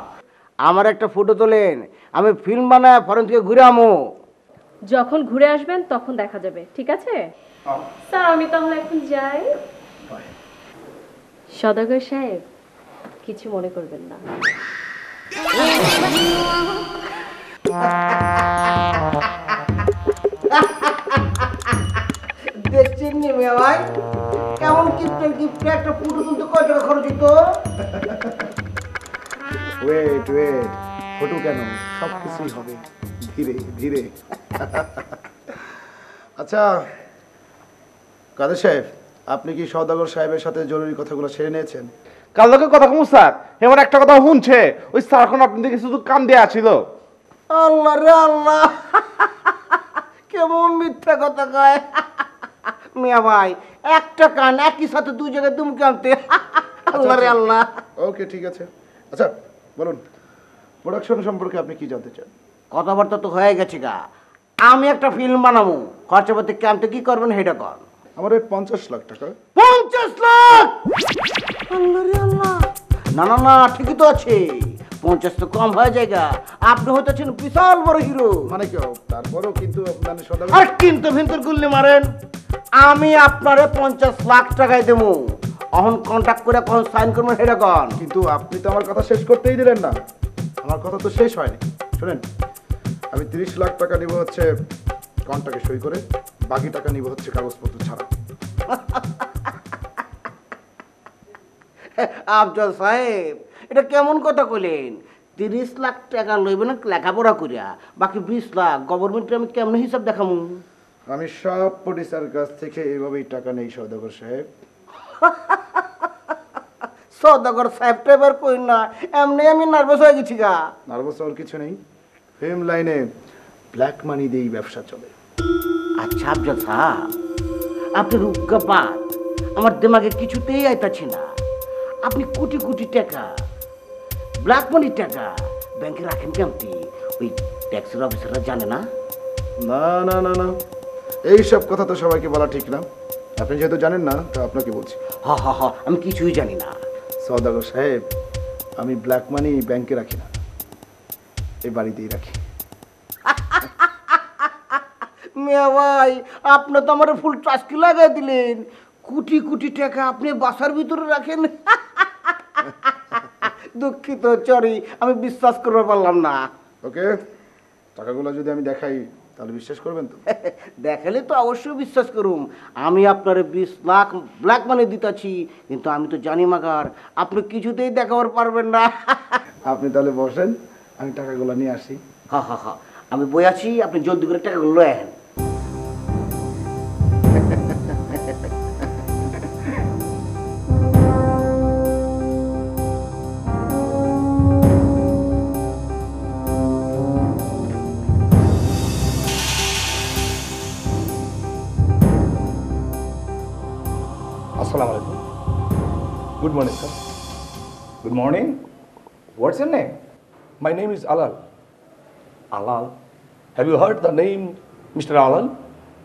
আমার একটা ফটো তোলেন, আমি ফিল্ম বানায় ফরেন থেকে ঘুরে আমো। যখন ঘুরে আসবেন তখন দেখা যাবে, ঠিক আছে? স্যার, আমি তাহলে এখন যাই। সদাগর সাহেব, কিছু মনে করবেন না। দেখছেন নি মেয়ে ভাই, কেমন গিফটে একটা ফটো তুলতে কয় টাকা খরচ হতো? ওয়েট, ফটো কেন, সব কিছুই হবে ধীরে ধীরে। আচ্ছা কাদের সাহেব, আপনি কি সওদাগর সাহেবের সাথে জরুরি কথাগুলো সেরে নিয়েছেন? কাল লোকের কথা কম স্যার, এবার একটা কথা শুনছে, ওই স্যার এখন আপনাদের শুধু কান দেয়া ছিল। আল্লাহ রে আল্লাহ, কেমন মিথ্যা কথা কয় মিয়া ভাই। একটা কান একই সাথে দুই জায়গায় দুমকে আনতে। আল্লাহ রে আল্লাহ। ওকে ঠিক আছে। আচ্ছা বলুন, প্রোডাকশন সম্পর্কে আপনি কি জানতে চান? কথাবার্তা তো হয়ে গেছে গা, আমি একটা ফিল্ম বানাবো, খরচাপাতি কেমতে কি করবেন সেটা কর। আমার 50 লাখ টাকা। 50 লাখ? আল্লাহ রে আল্লাহ। না না না, ঠিকই তো আছে, 50 তো কম হয়ে যায়গা। আপনি হইতেছেন বিশাল বড় হিরো। মানে কি, তারপরেও কিন্তু মানে সওদাগর। আর কিন্তু ভিন্তর গুল্লি মারেন, আমি আপনারে 50 লাখ টাকায় দেবো। অহন কন্ট্যাক্ট করে কখন সাইন করবেন সেটা কন। কিন্তু আপনি তো আমার কথা শেষ করতেই দিলেন না। আমার কথা তো শেষ হয়নি, শুনেন। আমি 30 লাখ টাকা নিব হচ্ছে কন্ট্রাক্টে সই করে, বাকি টাকা নিব হচ্ছে কাগজপত্র ছাড়া। আফজল সাহেব, এটা কেমন কথা কইলেন? 30 লাখ টাকা লইবেন লেখাপড়া করিয়া, বাকি 20 লাখ গভর্নমেন্টে আমি কেমন হিসাব দেখামু? আমি সব প্রডিউসার কাছ থেকে এইভাবেই টাকা নেই সওদাগর সাহেব। সওদাগর সাহেব তো এবার কই না, এমনি আমি নার্ভাস হয়ে গেছি গা। নার্ভাস হওয়ার কিছু নেই, ফিল্ম লাইনে ব্ল্যাক মানি দিয়েই ব্যবসা চলে। আচ্ছা আফজল সাহেব, আপনি রুজ্ঞাপাত, আমার দিমাগে কিছুতেই আইতাছি না। আপনি কোটি কোটি টাকা, ব্ল্যাক মানির টাকা ব্যাংকে রাখেন কেমতি? ওই ট্যাক্সের অফিসাররা জানে না? না না না না, এইসব কথা তো সবাইকে বলা ঠিক না। আপনি যেহেতু জানেন না, তো আপনাকে বলছি। হ হ হ, আমি কিছুই জানি না। সওদাগর সাহেব, আমি ব্ল্যাক মানি ব্যাংকে রাখি না, এই বাড়িতেই রাখি। মিয়া ভাই, আপনি তো আমার ফুল টাস্কি লাগাই দিলেন। কোটি কোটি টাকা আপনি বাসার ভিতরে রাখেন? দুঃখিত, সরি, আমি বিশ্বাস করতে পারলাম না। ওকে, টাকাগুলো যদি আমি দেখাই তাহলে বিশ্বাস করবেন তো? দেখালে তো অবশ্যই বিশ্বাস করুম। আমি আপনার 20 লাখ ব্ল্যাক মানি দিতেছি, কিন্তু আমি তো জানি মাগার আপনি কিছুতেই দেখাবার পারবেন না। আপনি তাহলে বসেন, আমি টাকাগুলো নিয়ে আসি। হা হা হা, আমি বই আছি, আপনি জলদি করে টাকাগুলো লয়ে আহেন। Assalamu alaikum. Good morning, sir. Good morning. What's your name? My name is Alal. Alal? Have you heard the name Mr. Alal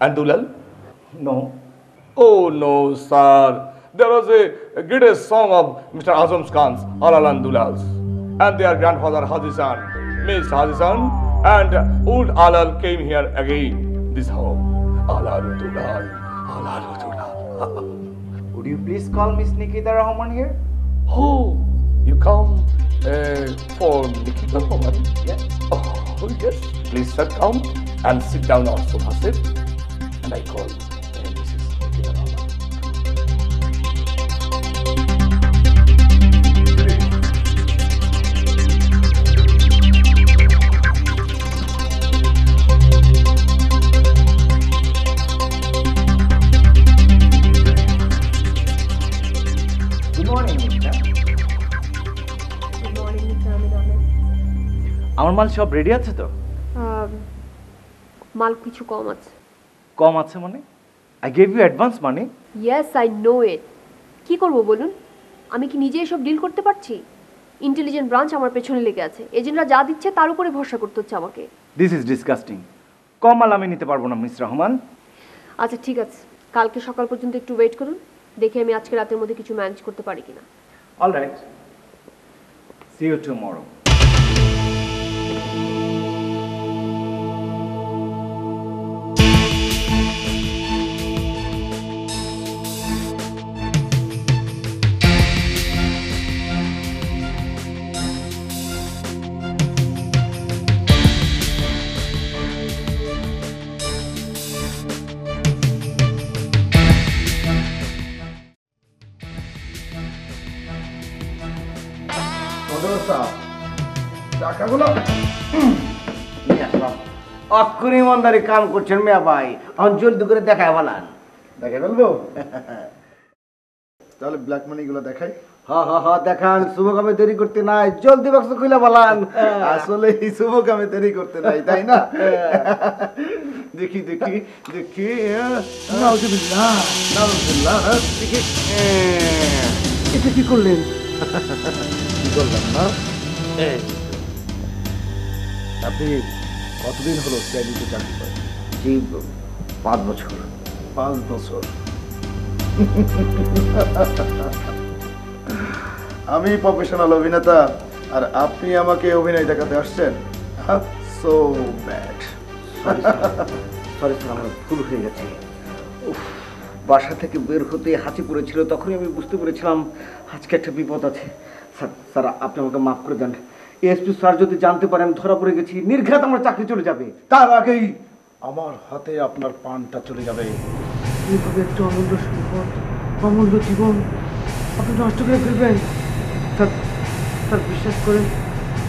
and Dulal? No. Oh no, sir. There was a greatest song of Mr. Azam Khan's Alal and Dulals, and their grandfather Hajisan, Miss Hajisan, and old Alal came here again. This home. Alal Dulal. Alal Dulal. Would you please call Miss Nikita Rahman here? Oh, you come for Nikita Rahman? Yes. Oh, yes. Please, sir, come and sit down on sofa set. And I call Mrs. Nikita Rahman. আমার মাল সব ready আছে তো? মাল কিছু কম আছে। কম আছে মানে? I gave you advance money. Yes, I know it. কি করব বলুন? আমি কি নিজে এসব ডিল করতে পারছি? ইন্টেলিজেন্ট ব্রাঞ্চ আমার পেছনে লেগে আছে, এজেন্টরা যা দিচ্ছে তার উপরে ভরসা করতে হচ্ছে আমাকে। This is disgusting. কম মাল আমি নিতে পারবো না মিস রহমান। আচ্ছা ঠিক আছে, কালকে সকাল পর্যন্ত একটু ওয়েট করুন, দেখি আমি আজকে রাতের মধ্যে কিছু ম্যানেজ করতে পারি কিনা। All right, see you tomorrow. টাকাগুলো অক্ষর ইমানদারি কাম করছেন মিয়া ভাই, এখন জলদি করে দেখায় বলান। দেখে ফেলবো? তাহলে ব্ল্যাক মানি গুলো দেখাই। হ হ হ দেখান, শুভ কামে দেরি করতে নাই, জলদি বাক্স খুলে বলান। আসলে এই শুভ কামে দেরি করতে নাই, তাই না? দেখি দেখি দেখি, নাউজুবিল্লাহ নাউজুবিল্লাহ, দেখি এটা কি করলেন? কি করলাম না? আপনি কতদিন হলো সিআইডিতে চাকরি করেন? জি 5 বছর। 5 বছর? আমি প্রফেশনাল অভিনেতা আর আপনি আমাকে অভিনয় দেখাতে আসছেন? So bad. সরি স্যার, আমার ভুল হয়ে গেছে। বাসা থেকে বের হতে হাঁচি পড়েছিল, তখনই আমি বুঝতে পেরেছিলাম আজকে একটা বিপদ আছে। স্যার স্যার আপনি আমাকে মাফ করে দেন। এসপি স্যার যদি জানতে পারেন ধরা পড়ে গেছি, নির্ঘাত আমার চাকরি চলে যাবে। তার আগেই আমার হাতে আপনার পানটা চলে যাবে। এইভাবে একটা অমূল্য সম্পদ, অমূল্য জীবন আপনি নষ্ট করে ফেলবেন? স্যার স্যার বিশ্বাস করেন,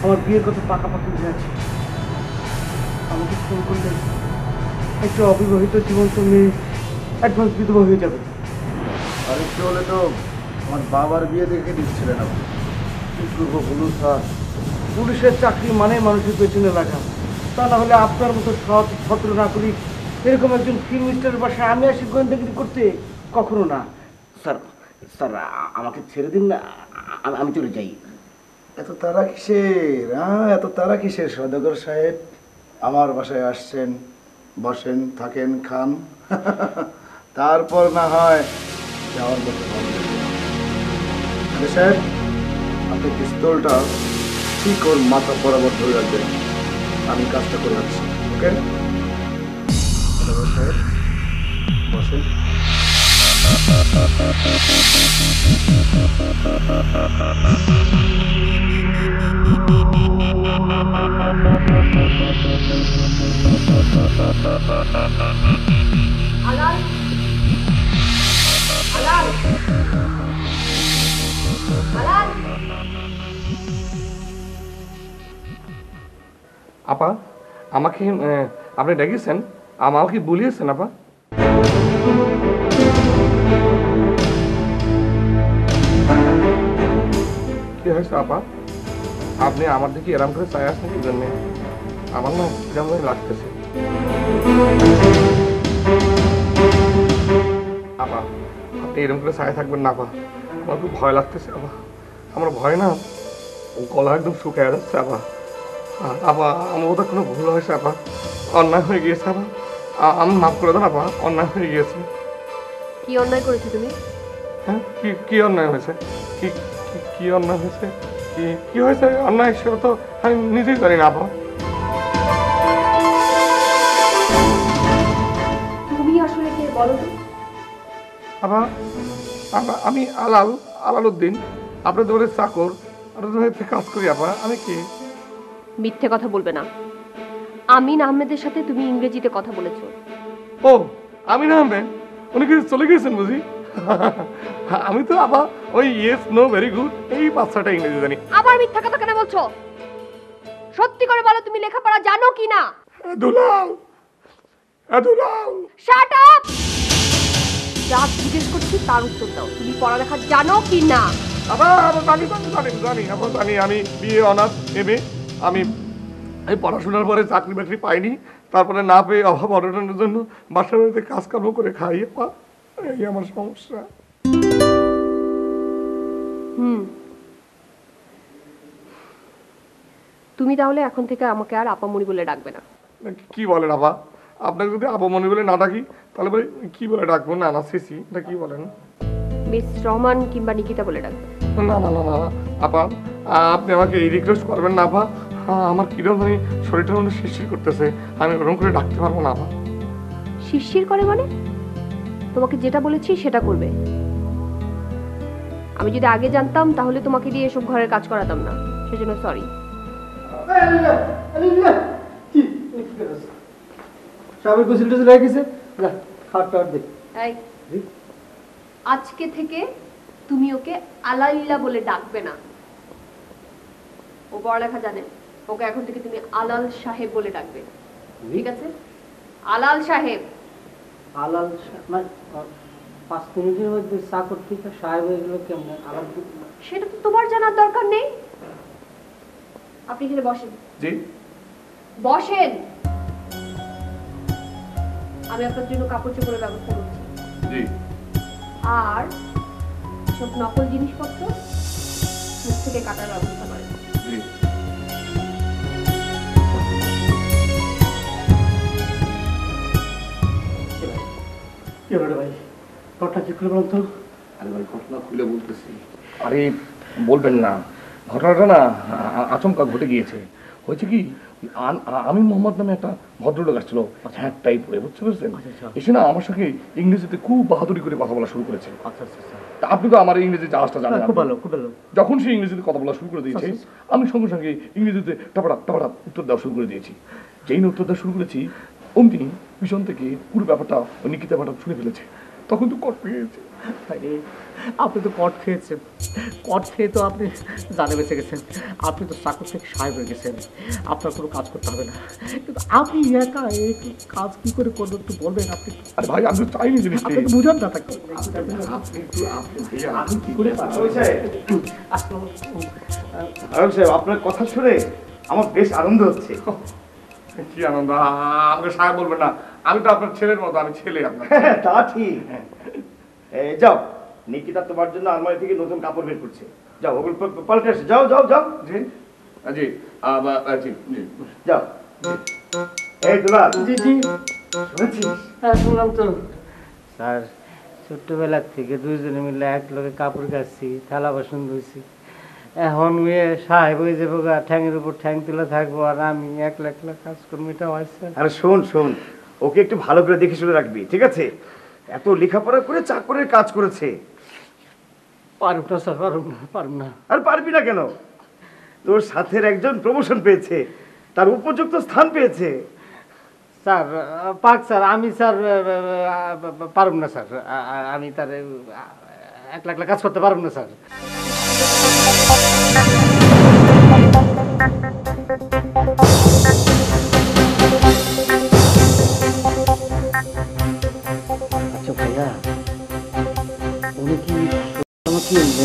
আমার বিয়ের কথা পাকাপাকি হয়ে আছে। আমাকে ফোন করলেন, একটা অবিবাহিত জীবন্ত মেয়ে অ্যাডভান্স বিধবা হয়ে যাবে। আর একটু হলে তো আমার বাবার বিয়ে দেখে দিচ্ছিলেন আপনি। কী করবো বলুন স্যার, পুলিশের চাকরি মানে মানুষের পেছনে লাগা। তা না হলে আপনার মতো সৎ ভদ্র নাগরিক এরকম একজন ফিল্ম স্টারের বাসায় আমি আসি গোয়েন্দাগিরি করতে? কখনো না। স্যার স্যার আমাকে ছেড়ে দিন না, আমি চলে যাই। এত তারা কিসের? এত তারা কিসের সওদাগর সাহেব? আমার বাসায় আসছেন, বসেন, থাকেন, খান, তারপর না হয় যাওয়ার কথা বলবেন। সাহেব, আপনি পিস্তলটা ঠিক ওর মাথা বরাবর ধরে রাখবেন, আমি কাজটা করে আসছি। ওকে সাহেব, বসেন। আপা আমাকে আপনি ডেকেছেন, আমাকে বলিয়েছেন আপা? কি হয়েছে আপা? আপনি আমার দিকে এরম করে চাই আসেন কি জন্যে? আমার না এরম লাগতেছে। আপা আপনি এরকম করে চাই থাকবেন না আপা, আমার খুব ভয় লাগতেছে আপা। আমার ভয় না গলা একদম শুকিয়ে যাচ্ছে আপা। আপা আমার ওটা কোনো ভুল হয়েছে আপা, অন্যায় হয়ে গিয়েছে আপা, আমি মাফ করে দেন আপা, অন্যায় হয়ে গিয়েছে। কি অন্যায় করেছো তুমি? হ্যাঁ কি অন্যায় হয়েছে? কি অন্যায় হয়েছে? কি হয়েছে অন্যায় সেটা তো আমি নিজেই জানি না আপা। তুমি আসলে কে বলো তো? আপা আমি আলাল উদ্দিন, আপনাদের বাড়ির চাকর, আপনাদের বাড়িতে কাজ করি আপা। আমি কি? মিথ্যে কথা বলবে না। আমিন আহমেদের সাথে তুমি ইংরেজিতে কথা বলেছো। ও আমিন আহমেদ, উনি কি চলে গেছেন বুঝি? আমি তো আপা ওই ইয়েস নো ভেরি গুড এই 5-6টা ইংরেজি জানি। আবার মিথ্যা কথা কেন বলছো? সত্যি করে বলো তুমি লেখাপড়া জানো কি না? দুলাল শাট আপ! যা জিজ্ঞেস করছি তার উত্তর দাও। তুমি পড়ালেখা জানো কি না? জানি আমি বিএ অনার্স এমএ। আমি এই পড়াশোনার পরে চাকরি বাকরি পাইনি, তারপরে না পেয়ে অভাব অনটনের জন্য বাসার বাড়িতে কাজকর্ম করে খাই আপা, এই আমার সমস্যা। তুমি তাহলে এখন থেকে আমাকে আর আপামনি বলে ডাকবে না। কি বলেন আপা? আপনাকে যদি আপামনি বলে না ডাকি তাহলে বলে কি বলে ডাকবো? না সিসি, এটা কি বলেন? মিস রহমান কিংবা নিকিতা বলে ডাকবে। না আপা, আপনি আমাকে এই রিকোয়েস্ট করবেন না আপা। আমার কিরকম জানি শরীরটা মধ্যে শিরশির করতেছে, আমি ওরকম করে ডাকতে পারবো না আপা। শিরশির করে মানে? তোমাকে যেটা বলেছি সেটা করবে। আমি যদি আগে জানতাম তাহলে তোমাকে দিয়ে এসব ঘরের কাজ করাতাম না, সেজন্য সরি। আজকে থেকে তুমি ওকে আলাইল্লা বলে ডাকবে না। ও পড়ালেখা জানে, ওকে এখন থেকে তুমি আলাল সাহেব বলে ডাকবে, ঠিক আছে? আলাল সাহেব। আলাল মানে 5 মিনিটের মধ্যে চাকর থেকে সাহেব হয়ে গেল কেমন? আলাল সেটা তো তোমার জানার দরকার নেই। আপনি এখানে বসেন। জি বসেন, আমি আপনার জন্য কাপড় চোপড়ের ব্যবস্থা করছি। জি। আর সব নকল জিনিসপত্র মুখ থেকে কাটার ব্যবস্থা করেন। জি। কি হলো ভাই? ঘটনা কি করে বলতো? আরে ভাই ঘটনা খুলে বলতেছি। আরে বলবেন না, ঘটনাটা না আচমকা ঘটে গিয়েছে। হয়েছে কি, আমি মোহাম্মদ নামে একটা ভদ্রলোক আসছিল, হ্যাঁ টাইপ হয়ে, বুঝতে পেরেছেন? এসে না আমার সঙ্গে ইংরেজিতে খুব বাহাদুরি করে কথা বলা শুরু করেছে। তা আপনি তো আমার ইংরেজি জাহাজটা জানেন। খুব ভালো। যখন সে ইংরেজিতে কথা বলা শুরু করে দিয়েছে, আমি সঙ্গে সঙ্গে ইংরেজিতে টাপড়া উত্তর দেওয়া শুরু করে দিয়েছি। যেই না উত্তর দেওয়া শুরু করেছি, অমনি পিছন থেকে পুরো ব্যাপারটা নিকিতা ব্যাপারটা শুনে ফেলেছে। তখন তো কট পেয়ে গেছে। আপনি তো কট খেয়েছেন, কট খেয়ে তো আপনি জানে বেঁচে গেছেন। আপনি তো চাকর থেকে সাহেব হয়ে গেছেন, আপনার কোনো কাজ করতে হবে না। কিন্তু আপনি একা এই কাজ কি করে করবেন একটু বলবেন? আপনি আরে ভাই আমি তো চাইনি জিনিসটা, আপনি বুঝান না তাকে। আমি কি করে সাহেব আপনার কথা শুনে আমার বেশ আনন্দ হচ্ছে। কি আনন্দ? আমাকে সাহেব বলবেন না, আমি তো আপনার ছেলের মতো, আমি ছেলে আপনার। তা ঠিক। যাও, নিকিতা তোমার জন্য আলমারি থেকে নতুন কাপড় বের করছে, যাও ওগুলো পাল্টে আসে। যাও জি জি জি জি যাও। এই দুলাল। জি শুনেছিস? হ্যাঁ শুনলাম তো স্যার। ছোট্টবেলা থেকে দুইজনে মিলে এক লগে কাপড় কাচ্ছি, থালা বাসন ধুইছি। এখন মেয়ে সাহেব হয়ে যাবো, ঠ্যাংয়ের উপর ঠ্যাং তুলে থাকবো, আর আমি একলা কাজ করবো। এটা হয় স্যার। আরে শোন, ওকে একটু ভালো করে দেখে শুনে রাখবি, ঠিক আছে? এত লেখাপড়া করে চাকরের কাজ করেছে। পারব না স্যার, পারব না। আর পারবি না কেন? তোর সাথের একজন প্রমোশন পেয়েছে, তার উপযুক্ত স্থান পেয়েছে। স্যার পাক স্যার, আমি স্যার পারব না স্যার। আমি তার একলা কাজ করতে পারব না স্যার।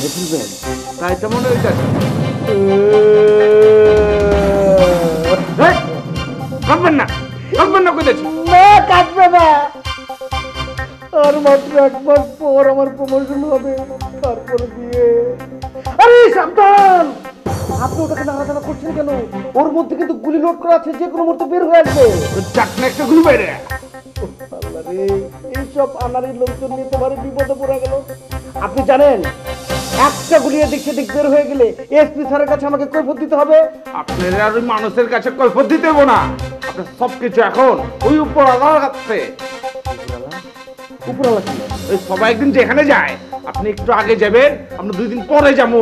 কেঁদে ফেলবেন, তাই তো মনে হইতেছে। কাঁদবেন না, কাঁদবেন না কইতেছি। না কাটবে না, আর মাত্র 1 মাস পর আমার প্রমোশন হবে, তারপরে বিয়ে। আরে সাবধান, আপনি ওটাকে নাড়াচাড়া করছেন কেন? ওর মধ্যে কিন্তু গুলি লোড করা আছে, যে কোনো মুহূর্তে বের হয়ে আসবে। চাকনা একটা গুলি বাইরে। আল্লাহ রে, এইসব আনারি লোকজন নিয়ে তোমার বিপদে পড়ে গেল। আপনি জানেন একটা গুলি এদিক সেদিক বের হয়ে গেলে এসপি স্যারের কাছে আমাকে কৈফিয়ত দিতে হবে। আপনার আর ওই মানুষের কাছে কৈফিয়ত দিতে হবে না, আপনার সবকিছু এখন ওই উপরওয়ালার কাছে। উপরওয়ালা কি? ওই সবাই একদিন যেখানে যায় আপনি একটু আগে যাবেন, আমরা 2 দিন পরে যাবো।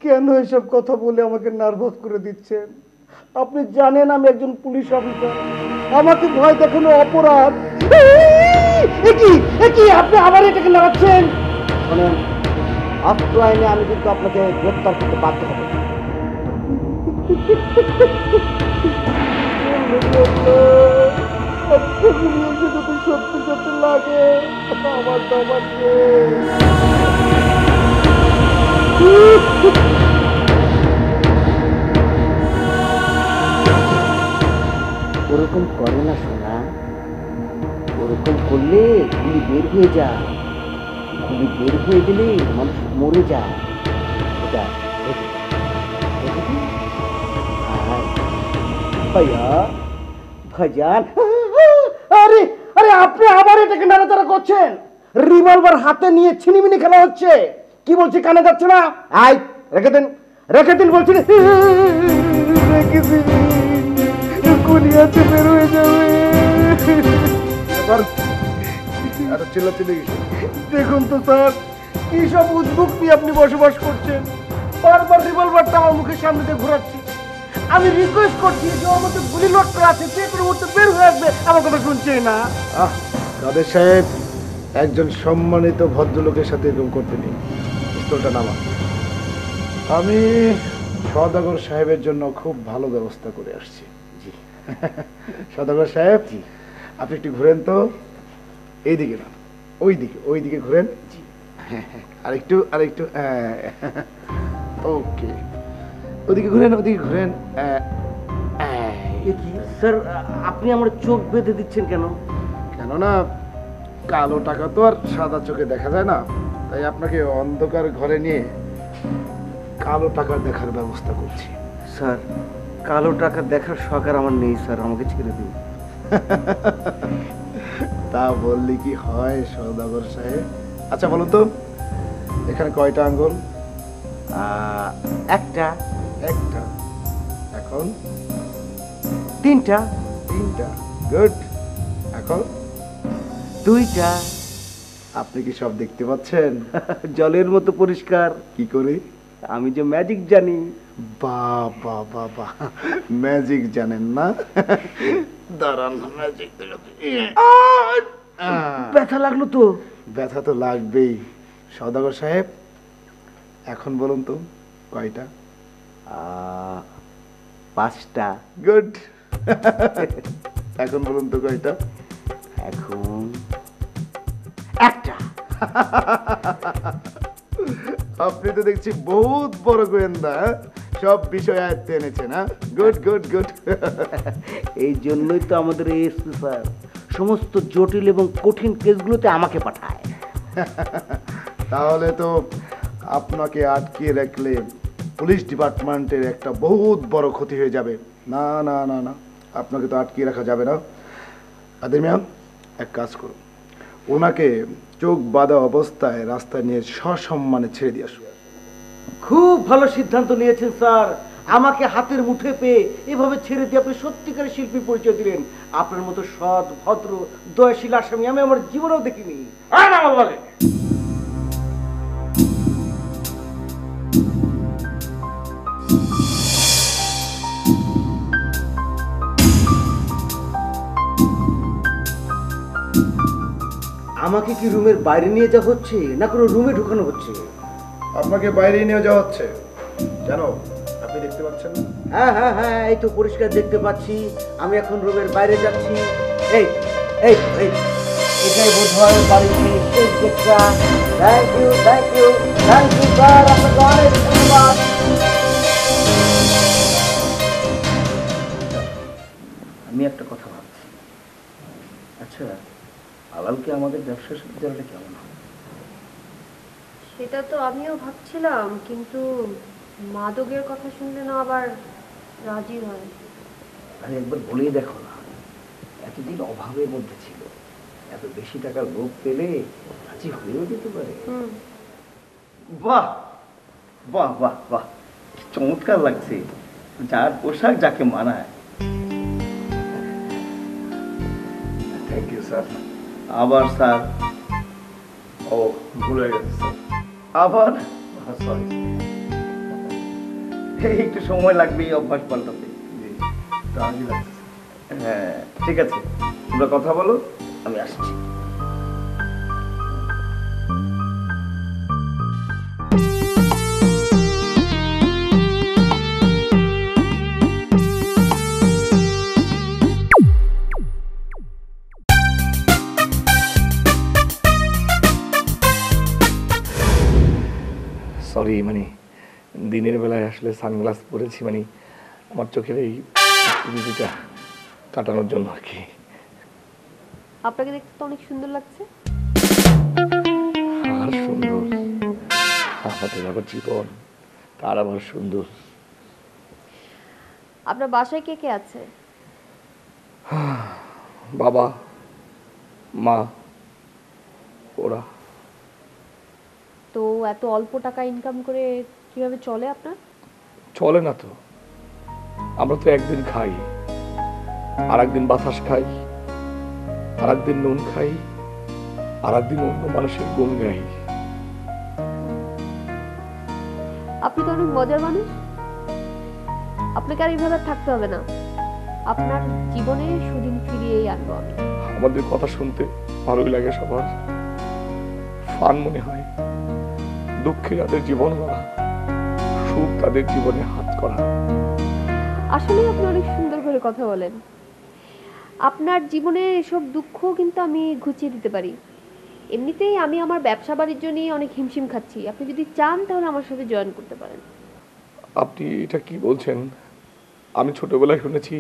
কেন এসব কথা বলে আমাকে নার্ভাস করে দিচ্ছেন? আপনি জানেন আমি একজন পুলিশ অফিসার, আমাকে ভয় দেখানো অপরাধ। কি আপনি আবার এটাকে নাড়াচ্ছেন? শোনেন, অস্ত্র আইনে আমি কিন্তু আপনাকে গ্রেপ্তার করতে বাধ্য হব। সত্যি সত্যি লাগে আমার তো আমার ওরকম করে না সোনা, ওরকম করলে গুলি বের হয়ে যায়, গুলি বের হয়ে গেলে মানুষ মরে যায়। ওটা ভাইয়া ভাইজান, আরে আরে আপনি আবার এটাকে নাড়াচাড়া করছেন। রিভলভার হাতে নিয়ে ছিনিমিনি খেলা হচ্ছে। কি বলছি কানে যাচ্ছে না? আয় রেখে দেন, রেখে দিন বলছি। রেখে দিন, গুলি আছে বের হয়ে যাবে। দেখুন তো স্যার, কি সব উদ্ভুক নিয়ে আপনি বসবাস করছেন। বারবার রিভলভারটা আমার মুখের সামনে দিয়ে ঘোরাচ্ছি। আমি রিকোয়েস্ট করছি যে ওর মধ্যে গুলি লোড করা আছে, যে কোনো মুহূর্তে বের হয়ে আসবে। আমার কথা শুনছেই না। কাদের সাহেব, একজন সম্মানিত ভদ্রলোকের সাথে এরকম করতে নেই। পিস্তলটা নামা। আমি সওদাগর সাহেবের জন্য খুব ভালো ব্যবস্থা করে আসছি। জি সওদাগর সাহেব, জি আপনি একটু ঘুরেন তো, এইদিকে না ওইদিকে ঘুরেন। জি আরেকটু ওকে, ওদিকে ঘুরেন। স্যার আপনি আমার চোখ বেঁধে দিচ্ছেন কেন? কেননা কালো টাকা তো আর সাদা চোখে দেখা যায় না, তাই আপনাকে অন্ধকার ঘরে নিয়ে কালো টাকা দেখার ব্যবস্থা করছি। স্যার কালো টাকা দেখার শখ আর আমার নেই স্যার, আমাকে ছেড়ে দিন। তা বললে কি হয় সওদাগর সাহেব? আচ্ছা বলুন তো, এখানে কয়টা আঙ্গুল? একটা। এখন 3টা। গুড। এখন 2টা। আপনি কি সব দেখতে পাচ্ছেন? জলের মতো পরিষ্কার। কি করে? আমি যে ম্যাজিক জানি। বাবা বাবা, ম্যাজিক জানেন না? দাঁড়ান, ম্যাজিক ব্যথা লাগলো তো? ব্যথা তো লাগবেই। সওদাগর সাহেব এখন বলুন তো কয়টা? 5টা। গুড। এখন বলুন তো কয়টা? এখন 1টা। আপনি তো দেখছি বহুত বড় গোয়েন্দা, সব বিষয় আয়ত্তে এনেছেন। গুড। এই জন্যই তো আমাদের এসপি স্যার সমস্ত জটিল এবং কঠিন কেসগুলোতে আমাকে পাঠায়। তাহলে তো আপনাকে আটকে রাখলে পুলিশ ডিপার্টমেন্টের একটা বহুত বড় ক্ষতি হয়ে যাবে। না, আপনাকে তো আটকে রাখা যাবে না। আদিল মিয়া, এক কাজ করুন, ওনাকে চোখ বাঁধা অবস্থায় রাস্তায় নিয়ে সসম্মানে ছেড়ে দিয়ে আসুন। খুব ভালো সিদ্ধান্ত নিয়েছেন স্যার। আমাকে হাতের মুঠে পেয়ে এভাবে ছেড়ে দিয়ে আপনি সত্যিকারের শিল্পী পরিচয় দিলেন। আপনার মতো সৎ, ভদ্র, দয়াশীল আসামি আমি আমার জীবনেও দেখিনি। আমাকে কি রুমের বাইরে নিয়ে যাওয়া হচ্ছে না কোনো রুমে ঢুকানো হচ্ছে? আপনাকে বাইরে নিয়ে যাওয়া হচ্ছে। জানো, আপনি দেখতে পাচ্ছেন না? হ্যাঁ হ্যাঁ হ্যাঁ, এই তো পরিষ্কার দেখতে পাচ্ছি। আমি এখন রুমের বাইরে যাচ্ছি। এই এই এই এটাই বোধ হয় বাড়ির শেষ গেটটা। Thank you thank you thank you sir, আপনাকে অনেক ধন্যবাদ। আমি একটা কথা ভাবছি, আচ্ছা আলালকে আমাদের ব্যবসার সাথে জড়ালে কেমন হয়? সেটা তো আমিও ভাবছিলাম, কিন্তু মাদকের কথা শুনলে না আবার রাজি হয়। আরে একবার বলেই দেখো না, এতদিন অভাবের মধ্যে ছিল, এত বেশি টাকার লোভ পেলে রাজি হয়েও যেতে পারে। বাহ বাহ বাহ বাহ, চমৎকার লাগছে। যার পোশাক যাকে মানায়। Thank you sir. আবার স্যার? ও ভুলে গেছে স্যার। আবার সরি। একটু সময় লাগবে এই অভ্যাস পাল্টাতে। রাজি লাগছে। হ্যাঁ ঠিক আছে, তোমরা কথা বলো, আমি আসছি। সরি, মানে দিনের বেলায় আসলে সানগ্লাস পরেছি, মানে আমার চোখের এই বিজিটা কাটানোর জন্য আর কি। আপনাকে দেখতে তো অনেক সুন্দর লাগছে। আর সুন্দর আমাদের আবার জীবন, তার আবার সুন্দর। আপনার বাসায় কে কে আছে? বাবা, মা, ওরা। তো এত অল্প টাকা ইনকাম করে কিভাবে চলে আপনার? চলে না তো, আমরা তো একদিন খাই, আর একদিন বাতাস খাই, আর একদিন নুন খাই, আর একদিন অন্য মানুষের গুণ গাই। আপনি তো অনেক মজার মানুষ। আপনাকে আর এইভাবে থাকতে হবে না, আপনার জীবনে সুদিন ফিরিয়েই আনবো আমি। আমাদের কথা শুনতে ভালোই লাগে সবার, ফান মনে হয়। দুঃখে যাদের জীবন গড়া, সুখ তাদের জীবনে হাত করা। আসলে আপনি অনেক সুন্দর করে কথা বলেন। আপনার জীবনের এসব দুঃখ কিন্তু আমি ঘুচিয়ে দিতে পারি। এমনিতেই আমি আমার ব্যবসা বাণিজ্য নিয়ে অনেক হিমশিম খাচ্ছি। আপনি যদি চান তাহলে আমার সাথে জয়েন করতে পারেন। আপনি এটা কি বলছেন? আমি ছোটবেলায় শুনেছি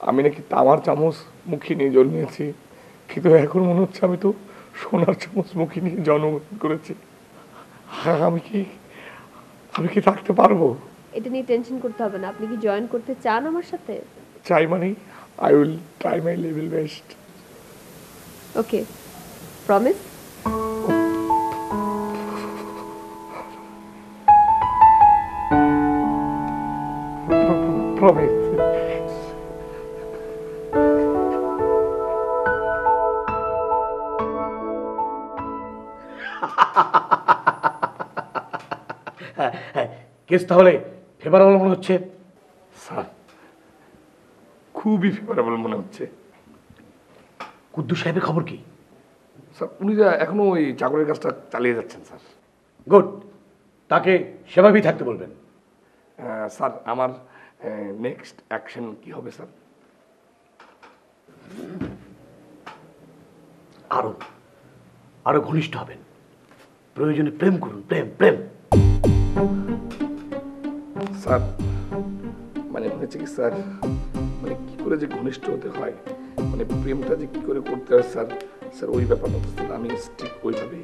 আমি নাকি তামার চামচ মুখে নিয়ে জন্মেছি, কিন্তু এখন মনে হচ্ছে আমি তো সোনার চামচ মুখে নিয়ে জন্মগ্রহণ করেছি। আমি কি থাকতে পারবো? এটা নিয়ে টেনশন করতে হবে না। আপনি কি জয়েন করতে চান আমার সাথে? চাই, মানে I will try my level best. Okay, promise? Promise. Case তাহলে ফেভারেবল মনে হচ্ছে? স্যার খুবই ফেভারেবল মনে হচ্ছে। কুদ্দুস সাহেবের খবর কি? স্যার উনি যা এখনো ওই চাকরির কাজটা চালিয়ে যাচ্ছেন স্যার। গুড, তাকে সেভাবেই থাকতে বলবেন। স্যার আমার নেক্সট অ্যাকশন কি হবে স্যার? আরো ঘনিষ্ঠ হবেন, প্রয়োজনে প্রেম করুন। প্রেম প্রেম স্যার মানে হয়েছে কি স্যার, মানে কি করে যে ঘনিষ্ঠ হতে হয়, মানে প্রেমটা যে কি করে করতে হয় স্যার, স্যার ওই ব্যাপারটা তো স্যার আমি ঠিক ওইভাবেই।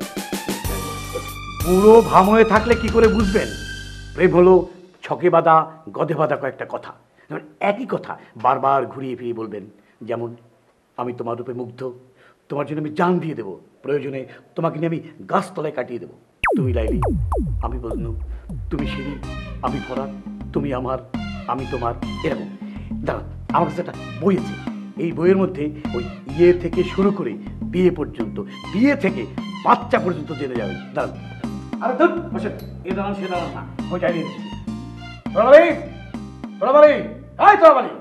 পুরো ভাম হয়ে থাকলে কি করে বুঝবেন? প্রেম হলো ছকে বাঁধা গদে বাঁধা কয়েকটা কথা, যেমন একই কথা বারবার ঘুরিয়ে ফিরিয়ে বলবেন। যেমন আমি তোমার রূপে মুগ্ধ, তোমার জন্য আমি জান দিয়ে দেবো, প্রয়োজনে তোমাকে নিয়ে আমি গাছতলায় কাটিয়ে দেবো। তুমি লাইলি, আমি বজনু, তুমি সিঁড়ি, আমি ফরাত, তুমি আমার, আমি তোমার, এরকম। দাঁড়া, আমার কাছে একটা বই আছে, এই বইয়ের মধ্যে ওই ইয়ে থেকে শুরু করে বিয়ে পর্যন্ত, বিয়ে থেকে বাচ্চা পর্যন্ত জেনে যাবে। দাঁড়ান, আরে ধর বসে, এ দাঁড়ান সে দাঁড়ান না, আমি চাইলে দিচ্ছি। তোরাবাড়ি তোরাবাড়ি, হাই তোরাবাড়ি।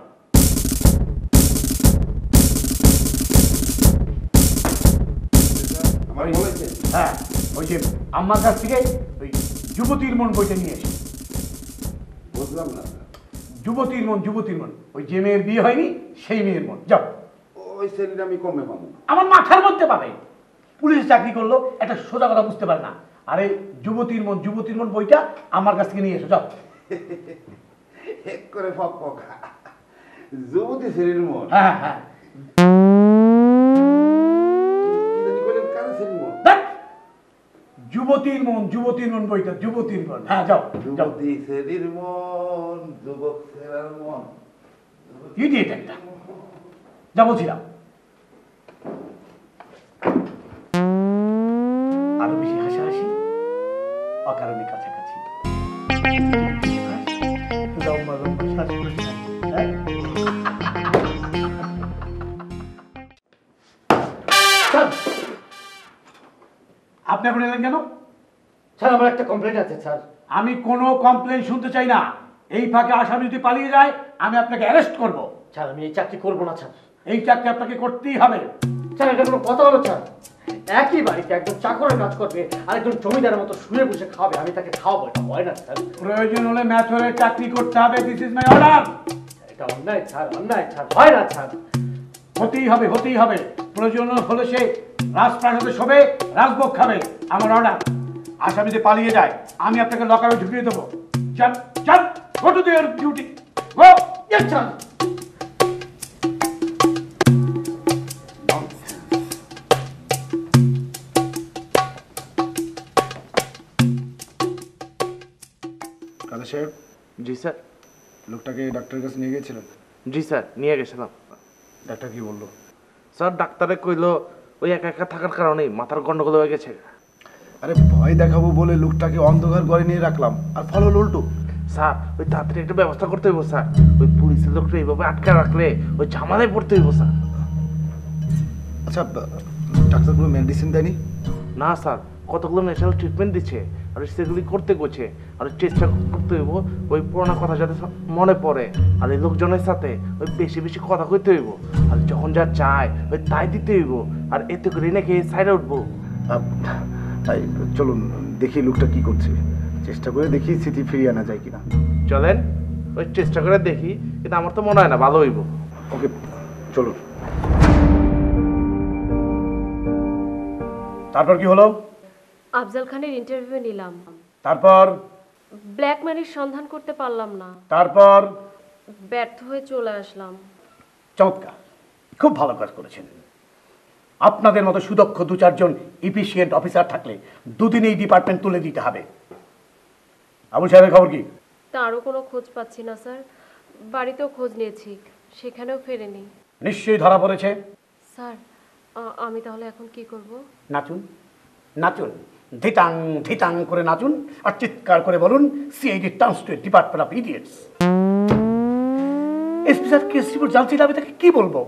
হ্যাঁ, ওই যে আমার কাছ থেকে ওই যুবতীর মন বইটা নিয়ে এসে। বুঝলাম না। যুবতীর মন ওই যে মেয়ের বিয়ে হয়নি সেই মেয়ের মন। যাও। ওই ছেলেটা আমি কমে পাবো। আমার মাথার মধ্যে পাবে। পুলিশে চাকরি করলো একটা সোজা কথা বুঝতে পারে না। আরে যুবতীর মন বইটা আমার কাছ থেকে নিয়ে এসো, যাও। এক করে ফক যুবতী ছেলের মন। হ্যাঁ হ্যাঁ, যুবতীর মন বইটা, যুবতীর মন। হ্যাঁ যাও। যুবতী ছেলের মন, যুবক ছেলের মন। ইডিয়েট একটা। যা বলছিলাম, আরো বেশি হাসাহাসি, অকারণে কাছাকাছি। লম্বা লম্বা শ্বাস প্রশ্বাস। আপনি এখন এলেন কেন? স্যার আমার একটা কমপ্লেইন্ট আছে স্যার। আমি কোনো কমপ্লেন শুনতে চাই না। এই ফাঁকে আসামি যদি পালিয়ে যায় আমি আপনাকে অ্যারেস্ট করব। স্যার আমি এই চাকরি করবো না স্যার। এই চাকরি আপনাকে করতেই হবে। স্যার এটা কোনো কথা হলো স্যার? একই বাড়িতে একজন চাকরের কাজ করবে আর একজন জমিদারের মতো শুয়ে বসে খাবে, আমি তাকে খাওয়াবো, এটা হয় না স্যার। প্রয়োজন হলে ম্যাথরের চাকরি করতে হবে। This is my order. এটা অন্যায় স্যার, অন্যায় স্যার, হয় না স্যার। হতেই হবে। প্রয়োজন হলে সে রাজপ্রাসাদে শোবে, রাজভোগ খাবে। আমার অর্ডার। আসামি যদি পালিয়ে যায় আমি আপনাকে লকআপে ঢুকিয়ে দেবো। চল go to your duty. Go. Yes sir. Kader সাহেব। জি স্যার। লোকটাকে ডাক্তারের কাছে নিয়ে গিয়েছিলেন? জি স্যার, নিয়ে গেছিলাম। ডাক্তার কি বললো? স্যার ডাক্তারে কইলো ওই একা একা থাকার কারণেই মাথার গন্ডগোল হয়ে গেছে। আরে ভয় দেখাবো বলে লোকটাকে অন্ধকার ঘরে নিয়ে রাখলাম, আর ফল হলো উল্টো। স্যার ওই তাড়াতাড়ি একটা ব্যবস্থা করতে হইব স্যার। ওই পুলিশের লোকটা এইভাবে আটকে রাখলে ওই ঝামেলায় পড়তে হইব স্যার। আচ্ছা ডাক্তার কোনো মেডিসিন দেয়নি? না স্যার, কতগুলো ন্যাচারাল ট্রিটমেন্ট দিচ্ছে আর সেগুলি করতে গেছে। আর চেষ্টা করতে হইব ওই পুরোনো কথা যাতে মনে পড়ে। আর এই লোকজনের সাথে ওই বেশি বেশি কথা কইতে হইব। আর যখন যা চায় ওই তাই দিতে হইব। আর এতে করে নাকি সাইডে উঠবো। তাই চলুন দেখি লোকটা কি করছে, চেষ্টা করে দেখি স্মৃতি ফিরিয়ে আনা যায় কিনা। চলেন ওই চেষ্টা করে দেখি, কিন্তু আমার তো মনে হয় না ভালো হইব। ওকে চলুন। তারপর কি হলো? আফজাল খানের ইন্টারভিউ নিলাম। তারপর? ব্ল্যাক মানির সন্ধান করতে পারলাম না। তারপর? ব্যর্থ হয়ে চলে আসলাম। চমৎকার, খুব ভালো কাজ করেছেন। আপনাদের মতো সুদক্ষ 2-4 ইফিশিয়েন্ট অফিসার থাকলে দুদিনে এই ডিপার্টমেন্ট তুলে দিতে হবে। আবুল সাহেবের খবর কি? তারও কোনো খোঁজ পাচ্ছি না স্যার। বাড়িতেও খোঁজ নিয়েছি, সেখানেও ফেরেনি। নিশ্চয়ই ধরা পড়েছে। স্যার আমি তাহলে এখন কি করব? নাচুন, ধিটাং ধিটাং করে নাচুন আর চিৎকার করে বলুন CID turns to department of idiots. SP sir case report জানছি না, আমি তাকে কি বলবো?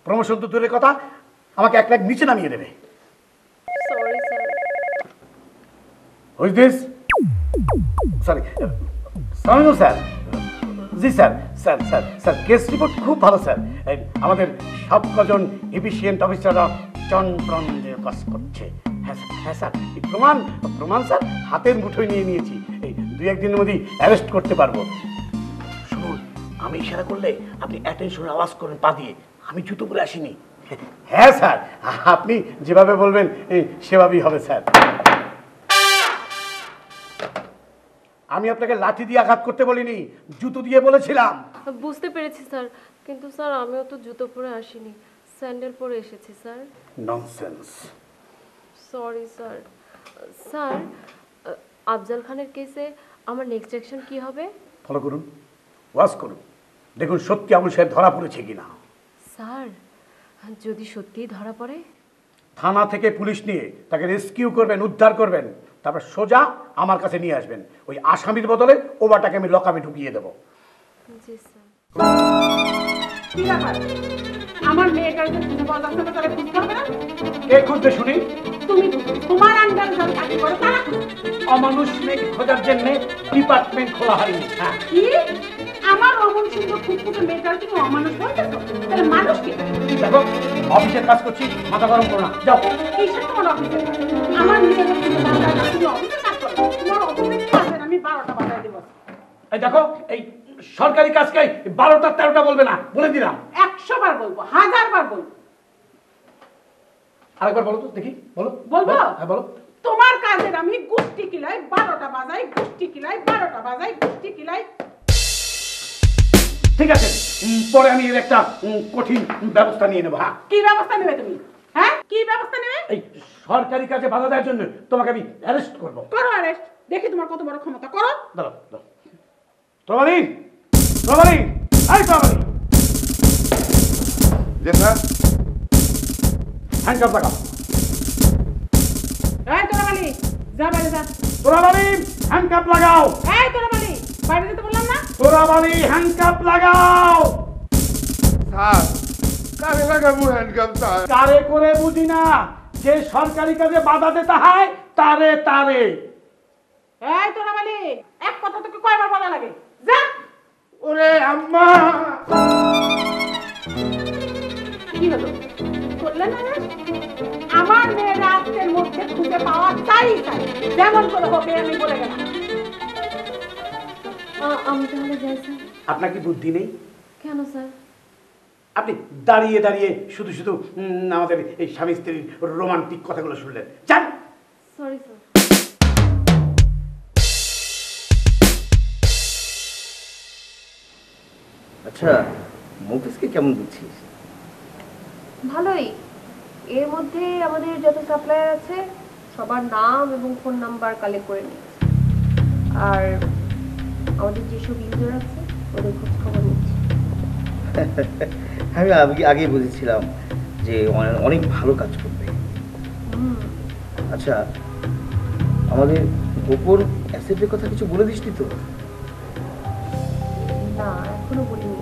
প্রমোশন তো দূরের কথা, আমাকে 1 লাখ নিচে নামিয়ে দেবে। Sorry sir. Who is this? Sorry Saminul sir. জি স্যার। স্যার কেস রিপোর্ট খুব ভালো স্যার। আমাদের সব কজন এফিশিয়েন্ট অফিসাররা চন্দ্রন দিয়ে কাজ করছে। হ্যাঁ স্যার, প্রমাণ স্যার হাতের মুঠোয় নিয়ে নিয়েছি। এই 2-1 দিনের মধ্যেই অ্যারেস্ট করতে পারবো। শুনুন, আমি ইশারা করলে আপনি অ্যাটেনশনের আওয়াজ করেন পা দিয়ে। আমি জুতো পরে আসিনি। হ্যাঁ স্যার, আপনি যেভাবে বলবেন সেভাবেই হবে স্যার। আমি আপনাকে লাঠি দিয়ে আঘাত করতে বলিনি, জুতো দিয়ে বলেছিলাম। বুঝতে পেরেছি স্যার, কিন্তু স্যার আমিও তো জুতো পরে আসিনি, স্যান্ডেল পরে এসেছি sir. Nonsense. Sorry sir. Sir Afzal খানের কেসে আমার নেক্সট অ্যাকশন কি হবে? ফলো করুন, ওয়াচ করুন, দেখুন সত্যি আবুল সাহেব ধরা পড়েছে কিনা। স্যার যদি সত্যিই ধরা পড়ে? থানা থেকে পুলিশ নিয়ে তাকে রেস্কিউ করবেন, উদ্ধার করবেন, তারপর সোজা আমার কাছে নিয়ে আসবেন। ওই আসামির বদলে ওবাটাকে আমি লকআপে ঢুকিয়ে দেবো। জি স্যার। কি ব্যাপার? আমার মেয়েটার যে খুঁজে পাওয়া যাচ্ছে না, তাহলে খুঁজতে হবে না? কে খুঁজতে শুনি? তুমি। তোমার আন্ডারে যারা চাকরি করে তারা খুঁজবে। অমানুষ মেয়ে খোঁজার জন্য ডিপার্টমেন্ট খোলা হয়নি। হ্যাঁ। কি? আমার অমন সুন্দর ফুটফুটে মেয়েটার তুমি অমানুষ বলতেছো? তাহলে মানুষ কি? দেখো অফিসের কাজ করছি, মাথা গরম করো না, যাও। কিসের তোমার অফিসের কাজ? আমার নিজের খুঁজে পাওয়া যায় না, তুমি অফিসে কাজ করো। তোমার অফিসে কাজের আমি 12টা বাজায় দেবো। এই দেখো, এই সরকারি কাজকে 12টা 13টা বলবে না, বলে দিলাম। 100 বার বলবো, 1000 বার বলবো। আরেকবার বলো তো দেখি, বলো। বলবো? হ্যাঁ বলো। তোমার কাজের আমি গুষ্টি কিলাই 12টা বাজাই, গুষ্টি কিলাই 12টা বাজাই, গুষ্টি কিলাই। ঠিক আছে, পরে আমি এর একটা কঠিন ব্যবস্থা নিয়ে নেবো। হ্যাঁ, কি ব্যবস্থা নেবে তুমি? হ্যাঁ, কি ব্যবস্থা নেবে? এই সরকারি কাজে বাধা দেওয়ার জন্য তোমাকে আমি অ্যারেস্ট করব। করো অ্যারেস্ট, দেখি তোমার কত বড় ক্ষমতা। করো। দাঁড়াও দাঁড়াও। প্রমাণী, প্রমাণী, এই প্রমাণী। জি স্যার। হ্যান্ডকাপ লাগাও। এই তোরাবালি, যা বাইরে যা। তোরাবালি, হ্যান্ডকাপ লাগাও। এই তোরাবালি, বাইরে যেতে বললাম না? তোরাবালি, হ্যান্ডকাপ লাগাও। স্যার, কারে লাগাবো হ্যান্ডকাপ স্যার? কারে করে বুঝি না, যে সরকারি কাজে বাধা দিতে হয় তারে তারে। এই তোরাবালি, এক কথা তোকে কয়বার বলা লাগে? যা। ওরে আম্মা! কি হলো? করলেন না? আমার মেয়ের রাতের মধ্যে খুঁজে পাওয়া চাই চাই, যেমন করে হোক আমি বলে গেলাম। আমি তাহলে যাই স্যার। আপনার কি বুদ্ধি নেই? কেন স্যার? আপনি দাঁড়িয়ে দাঁড়িয়ে শুধু শুধু আমাদের এই স্বামী স্ত্রীর রোমান্টিক কথাগুলো শুনলেন। যান। Sorry sir. আচ্ছা, মুকেশকে কেমন বুঝছিস? ভালোই। এর মধ্যে আমাদের যত সাপ্লায়ার আছে সবার নাম এবং ফোন নাম্বার কালেক্ট করে নিয়েছি, আর আমাদের যেসব ইউজার আছে ওদের খোঁজ খবর নিচ্ছি। আমি আগেই বুঝেছিলাম যে অনেক ভালো কাজ করবে। আচ্ছা, আমাদের গোপন অ্যাসেটের কথা কিছু বলে দিসনি তো? না, এখনো বলিনি।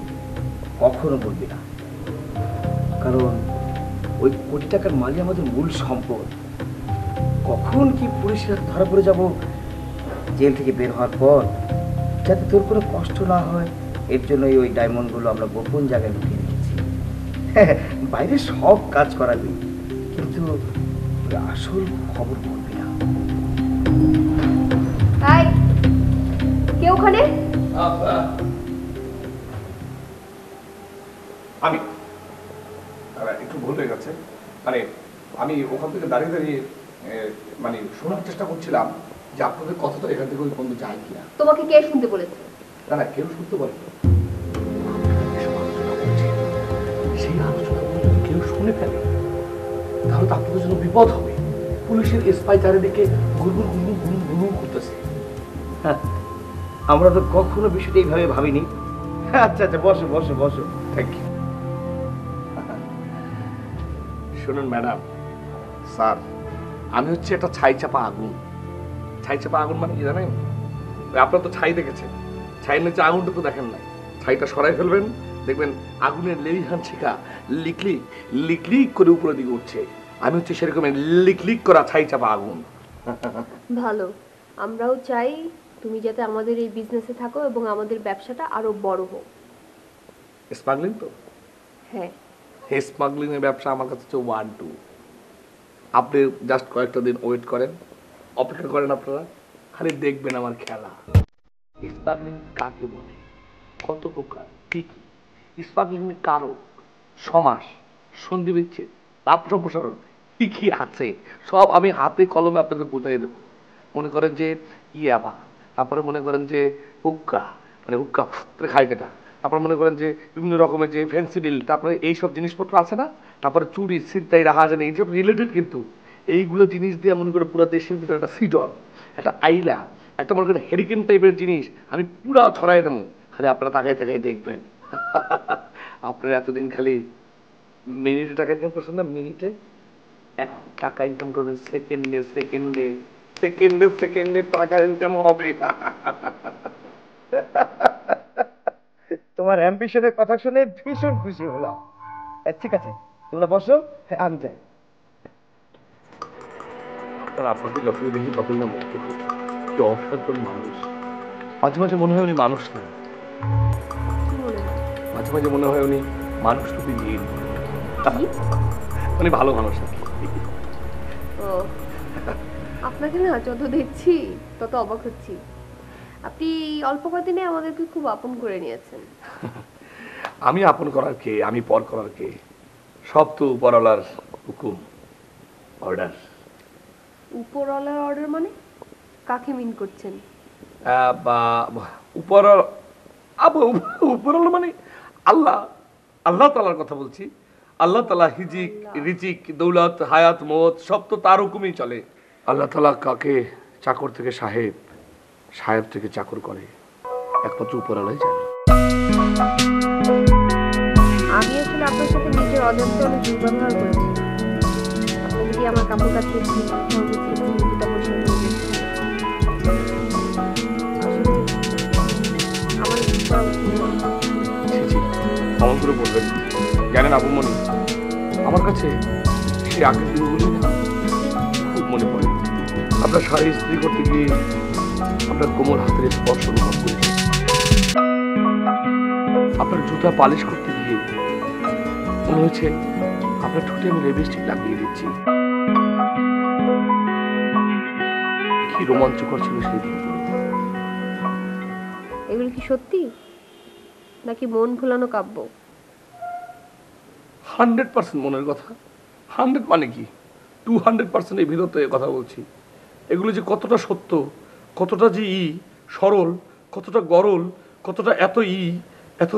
কখনো বলবি না, কারণ ওই কোটি টাকার মালই আমাদের মূল সম্পদ। কখন কি পুলিশের হাতে ধরা পড়ে যাব জেল থেকে বের হওয়ার পর, যাতে তোর কোনো কষ্ট না হয় এর জন্যই ওই ডায়মন্ডগুলো আমরা গোপন জায়গায় লুকিয়ে রেখেছি। বাইরে সব কাজ করাবি, কিন্তু আসল খবর বলবি না। তাই কে ওখানে? আমি একটু ভুল হয়ে গেছে, মানে আমি ওখান থেকে দাঁড়িয়ে দাঁড়িয়ে মানে শোনার চেষ্টা করছিলাম যে আপনাদের কথাটা এখান থেকে ওই বন্ধু যায় কিনা। তোমাকে কে শুনতে বলেছে? না না, কেউ শুনতে পারে সেই আলোচনা যদি কেউ শুনে ফেলে তাহলে তো আপনাদের জন্য বিপদ হবে। পুলিশের স্পাই চারিদিকে ঘুরঘুর ঘুরঘুর ঘুরঘুর ঘুরঘুর করতেছে। আমরা তো কখনো বিষয়টা এইভাবে ভাবিনি। আচ্ছা আচ্ছা, বসো বসো বসো। Thank you. শুনুন ম্যাডাম, স্যার, আমি হচ্ছে একটা ছাই চাপা আগুন। ছাই চাপা আগুন মানে কি জানেন? আপনার তো ছাই দেখেছেন, ছাইয়ের নিচে আগুনটা তো দেখেন নাই। ছাইটা সরাই ফেলবেন, দেখবেন আগুনের লেলিহান শিখা লিকলিক লিকলিক করে উপরের দিকে উঠছে। আমি হচ্ছে সেরকম লিকলিক করা ছাই চাপা আগুন। ভালো, আমরাও চাই তুমি যাতে আমাদের এই বিজনেসে থাকো এবং আমাদের ব্যবসাটা আরো বড় হোক। স্মাগলিং তো? হ্যাঁ। স্মাগলিং এর ব্যবসা আমার কাছে হচ্ছে 1-2। আপনি জাস্ট কয়েকটা দিন ওয়েট করেন, অপেক্ষা করেন, আপনারা খালি দেখবেন আমার খেলা। স্মাগলিং কাকে বলে, কত প্রকার, কি কি স্মাগলিং এর কারক, সমাস, সন্ধি বিচ্ছেদ, লাভ সম্প্রসারণ, কি কি আছে সব আমি হাতে কলমে আপনাদের বুঝাই দেবো। মনে করেন যে ইয়াবা, তারপরে মনে করেন যে হুক্কা, মানে হুক্কা খাই কেটা, তারপরে মনে করেন যে বিভিন্ন রকমের যে ফ্যান্সি ডিল, তারপরে এইসব জিনিসপত্র আছে না, তারপরে চুরি ছিনতাই রাখা আছে না, এইসব রিলেটেড। কিন্তু এইগুলো জিনিস দিয়ে মনে করে পুরো দেশের ভিতরে একটা সিডল, একটা আইলা, একটা মনে করেন হেরিকেন টাইপের জিনিস আমি পুরো ছড়াই দেবো। খালি আপনারা তাকাই তাকাই দেখবেন। আপনারা এতদিন খালি মিনিটে টাকা ইনকাম করছেন না, মিনিটে 1 টাকা ইনকাম করবেন, সেকেন্ডে সেকেন্ডে সেকেন্ডে সেকেন্ডে টাকা ইনকাম হবে। তোমার অ্যাম্বিশনের কথা শুনে ভীষণ খুশি হলাম। ঠিক আছে, তোমরা বসো, আমি যাই। আপনাকে যতই দেখি ততই না মুক্ত করি, কি অসাধারণ মানুষ। মাঝে মাঝে মনে হয় উনি মানুষ না, মাঝে মাঝে মনে হয় উনি মানুষ রূপী জিন। উনি ভালো মানুষ আর কি। ও, আপনাকে না যত দেখছি তত অবাক হচ্ছি। আপনি অল্প কদিনে আমাদেরকে খুব আপন করে নিয়েছেন। আমি আপন করার কে, আমি পর করার কে? সব তো উপরওয়ালার হুকুম, অর্ডার। উপরওয়ালার অর্ডার মানে কাকে মিন করছেন? উপরওয়ালা মানে আল্লাহ, আল্লাহ তাআলার কথা বলছি। আল্লাহ তাআলা হিজিক রিজিক দৌলত হায়াত মওত সব তো তার হুকুমেই চলে। আল্লাহ তাআলা কাকে চাকর থেকে সাহেব, সাহেব থেকে চাকর করে একমাত্র উপরওয়ালাই জানে। আমি আসলে আপনার সাথে নিজের অজান্তে অনেক দুর্ব্যবহার করেছি। আপনি যদি আমার কাপড় কাছে অমন করে বলবেন। জানেন আবুমনি, আমার কাছে সেই আগের দিনগুলি না খুব মনে পড়ে। আপনার শাড়ি ইস্ত্রি করতে গিয়ে আপনার কোমল হাতের স্পর্শ অনুভব করেছি, আপনার জুতা পালিশ করতে গিয়ে মনে হয়েছে আপনার ঠোঁটে আমি লিপস্টিক লাগিয়ে দিচ্ছি। কি রোমাঞ্চকর ছিল সেই দিনগুলো। এগুলো কি সত্যি নাকি মন ভুলানো কাব্য? 100% মনের কথা। 100 মানে কি 200% এই ভিতরে কথা বলছি। এগুলো যে কতটা সত্য, কতটা যে সরল, কতটা গরল, কতটা এত এত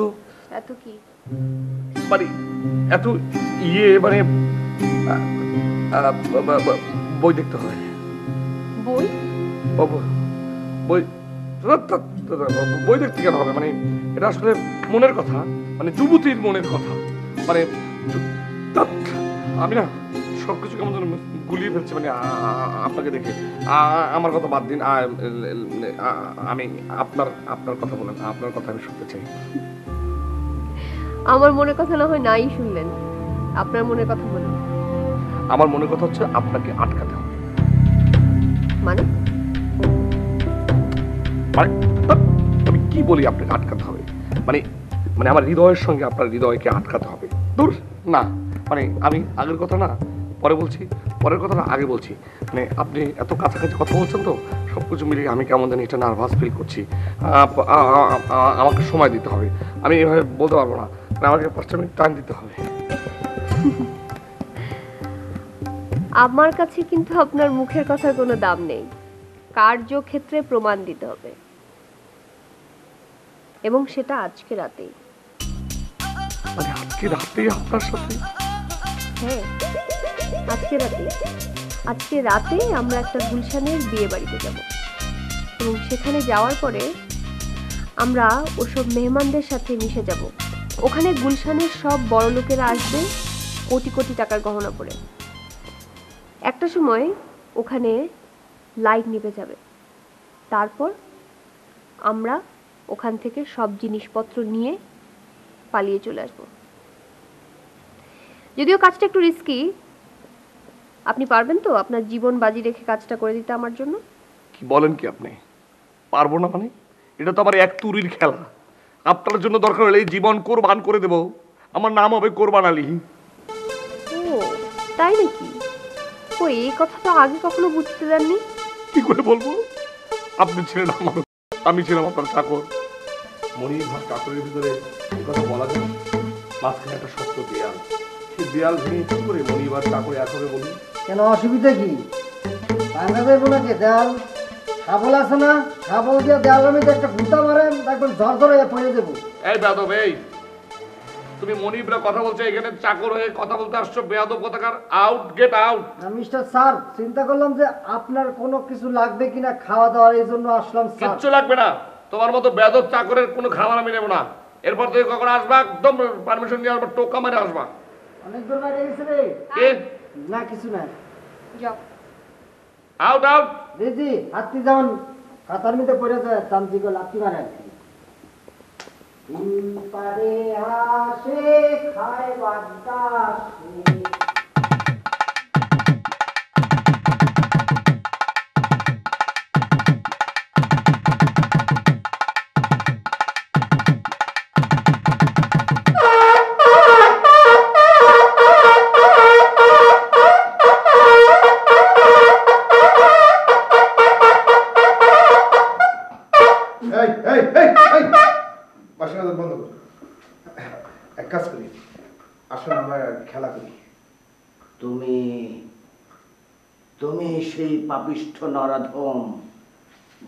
এত কি মানে এত মানে বই দেখতে হয়। বই বই বই দেখতে কেন হবে? মানে এটা আসলে মনের কথা, মানে যুবতীর মনের কথা। মানে আমি না সবকিছু কেমন যেন গুলিয়ে ফেলছি মানে আপনাকে দেখে। আমার কথা বাদ দিন, আমি আপনার কথা বলেন, আপনার কথা আমি শুনতে চাই। আমার মনের কথা না হয় নাই শুনলেন, আপনার মনের কথা বলুন। আমার মনের কথা হচ্ছে আপনাকে আটকাতে হবে। মানে আমি কি বলি আপনাকে আটকাতে হবে? মানে মানে আমার হৃদয়ের সঙ্গে আপনার হৃদয়কে আটকাতে হবে। দূর না, মানে আমি আগের কথা না পরে বলছি, পরের কথা না আগে বলছি। মানে আপনি এত কাছাকাছি কথা বলছেন তো সব কিছু মিলিয়ে আমি কেমন জানি একটা নার্ভাস ফিল করছি। আমাকে সময় দিতে হবে, আমি এভাবে বলতে পারবো না। আমাকে 5 মিনিট টাইম দিতে হবে। আমার কাছে কিন্তু আপনার মুখের কথার কোনো দাম নেই, কার্যক্ষেত্রে প্রমাণ দিতে হবে, এবং সেটা আজকে রাতেই। মানে আজকে রাতেই আপনার সাথে? হ্যাঁ, আজকে রাতে আমরা একটা গুলশানের বিয়ে বাড়িতে যাব, এবং সেখানে যাওয়ার পরে আমরা ওসব মেহমানদের সাথে মিশে যাব। ওখানে গুলশানের সব বড় লোকেরা আসবে কোটি কোটি টাকার গহনা পরে। একটা সময় ওখানে লাইট নিভে যাবে, তারপর আমরা ওখান থেকে সব জিনিসপত্র নিয়ে পালিয়ে চলে আসবো। যদিও কাজটা একটু রিস্কি, আপনি পারবেন তো আপনার জীবন বাজি রেখে কাজটা করে দিতে আমার জন্য? কি বলেন কি আপনি? পারবো না মানে? এটা তো আমার এক তুরির খেলা। আপনার জন্য দরকার হলে জীবন কোরবান করে দেব। আমার নাম হবে কোরবান আলী। ও তাই নাকি? ও এই কথা তো আগে কখনো বুঝতে দেননি। কি করে বলবো? আপনি ছিলেন আমার, আমি ছিলাম আপনার চাকর। মনির ভাগ চাকরের ভিতরে এই কথা বলা যায়? মাঝখানে একটা শক্ত দেয়াল, সেই দেয়াল ভেঙে কি করে মনিবার চাকর এক হবে বলুন? কেন অসুবিধা কি? ভাঙা যাইব নাকি দেয়াল? শাবল আছে না, শাবল দিয়ে দেয়ালের মধ্যে একটা ঘুঁটা মারেন, দেখবেন ঝড় ধরে পড়ে দেবো। এই বেয়াদব, এই তুমি মনিবরা কথা বলছো, এখানে চাকর হয়ে কথা বলতে আসছো? বেয়াদব কথাকার, out, get out. Mister sir, চিন্তা করলাম যে আপনার কোনো কিছু লাগবে কিনা খাওয়া দাওয়ার, এই জন্য আসলাম স্যার। কিচ্ছু লাগবে না, তোমার মতো বেয়াদব চাকরের কোনো খাবার আমি নেবো না। এরপর থেকে কখন আসবা একদম পারমিশন নিয়ে আসবা, টোকা মারে আসবা। অনেক দূর বাইরে গেছে রে। কে? না কিছু না, যাও আউট আউট। দিদি হাতি যেমন কাতার মধ্যে পড়ে যায়, তান্ত্রিক লাত্তি মারে। পারে আসে খায় বাতাসে। এই এই এই এই বাসন মাজা বন্ধ কর। এক কাজ করি, আসলে আমরা খেলা করি। তুমি তুমি সেই পাপিষ্ঠ নরাধম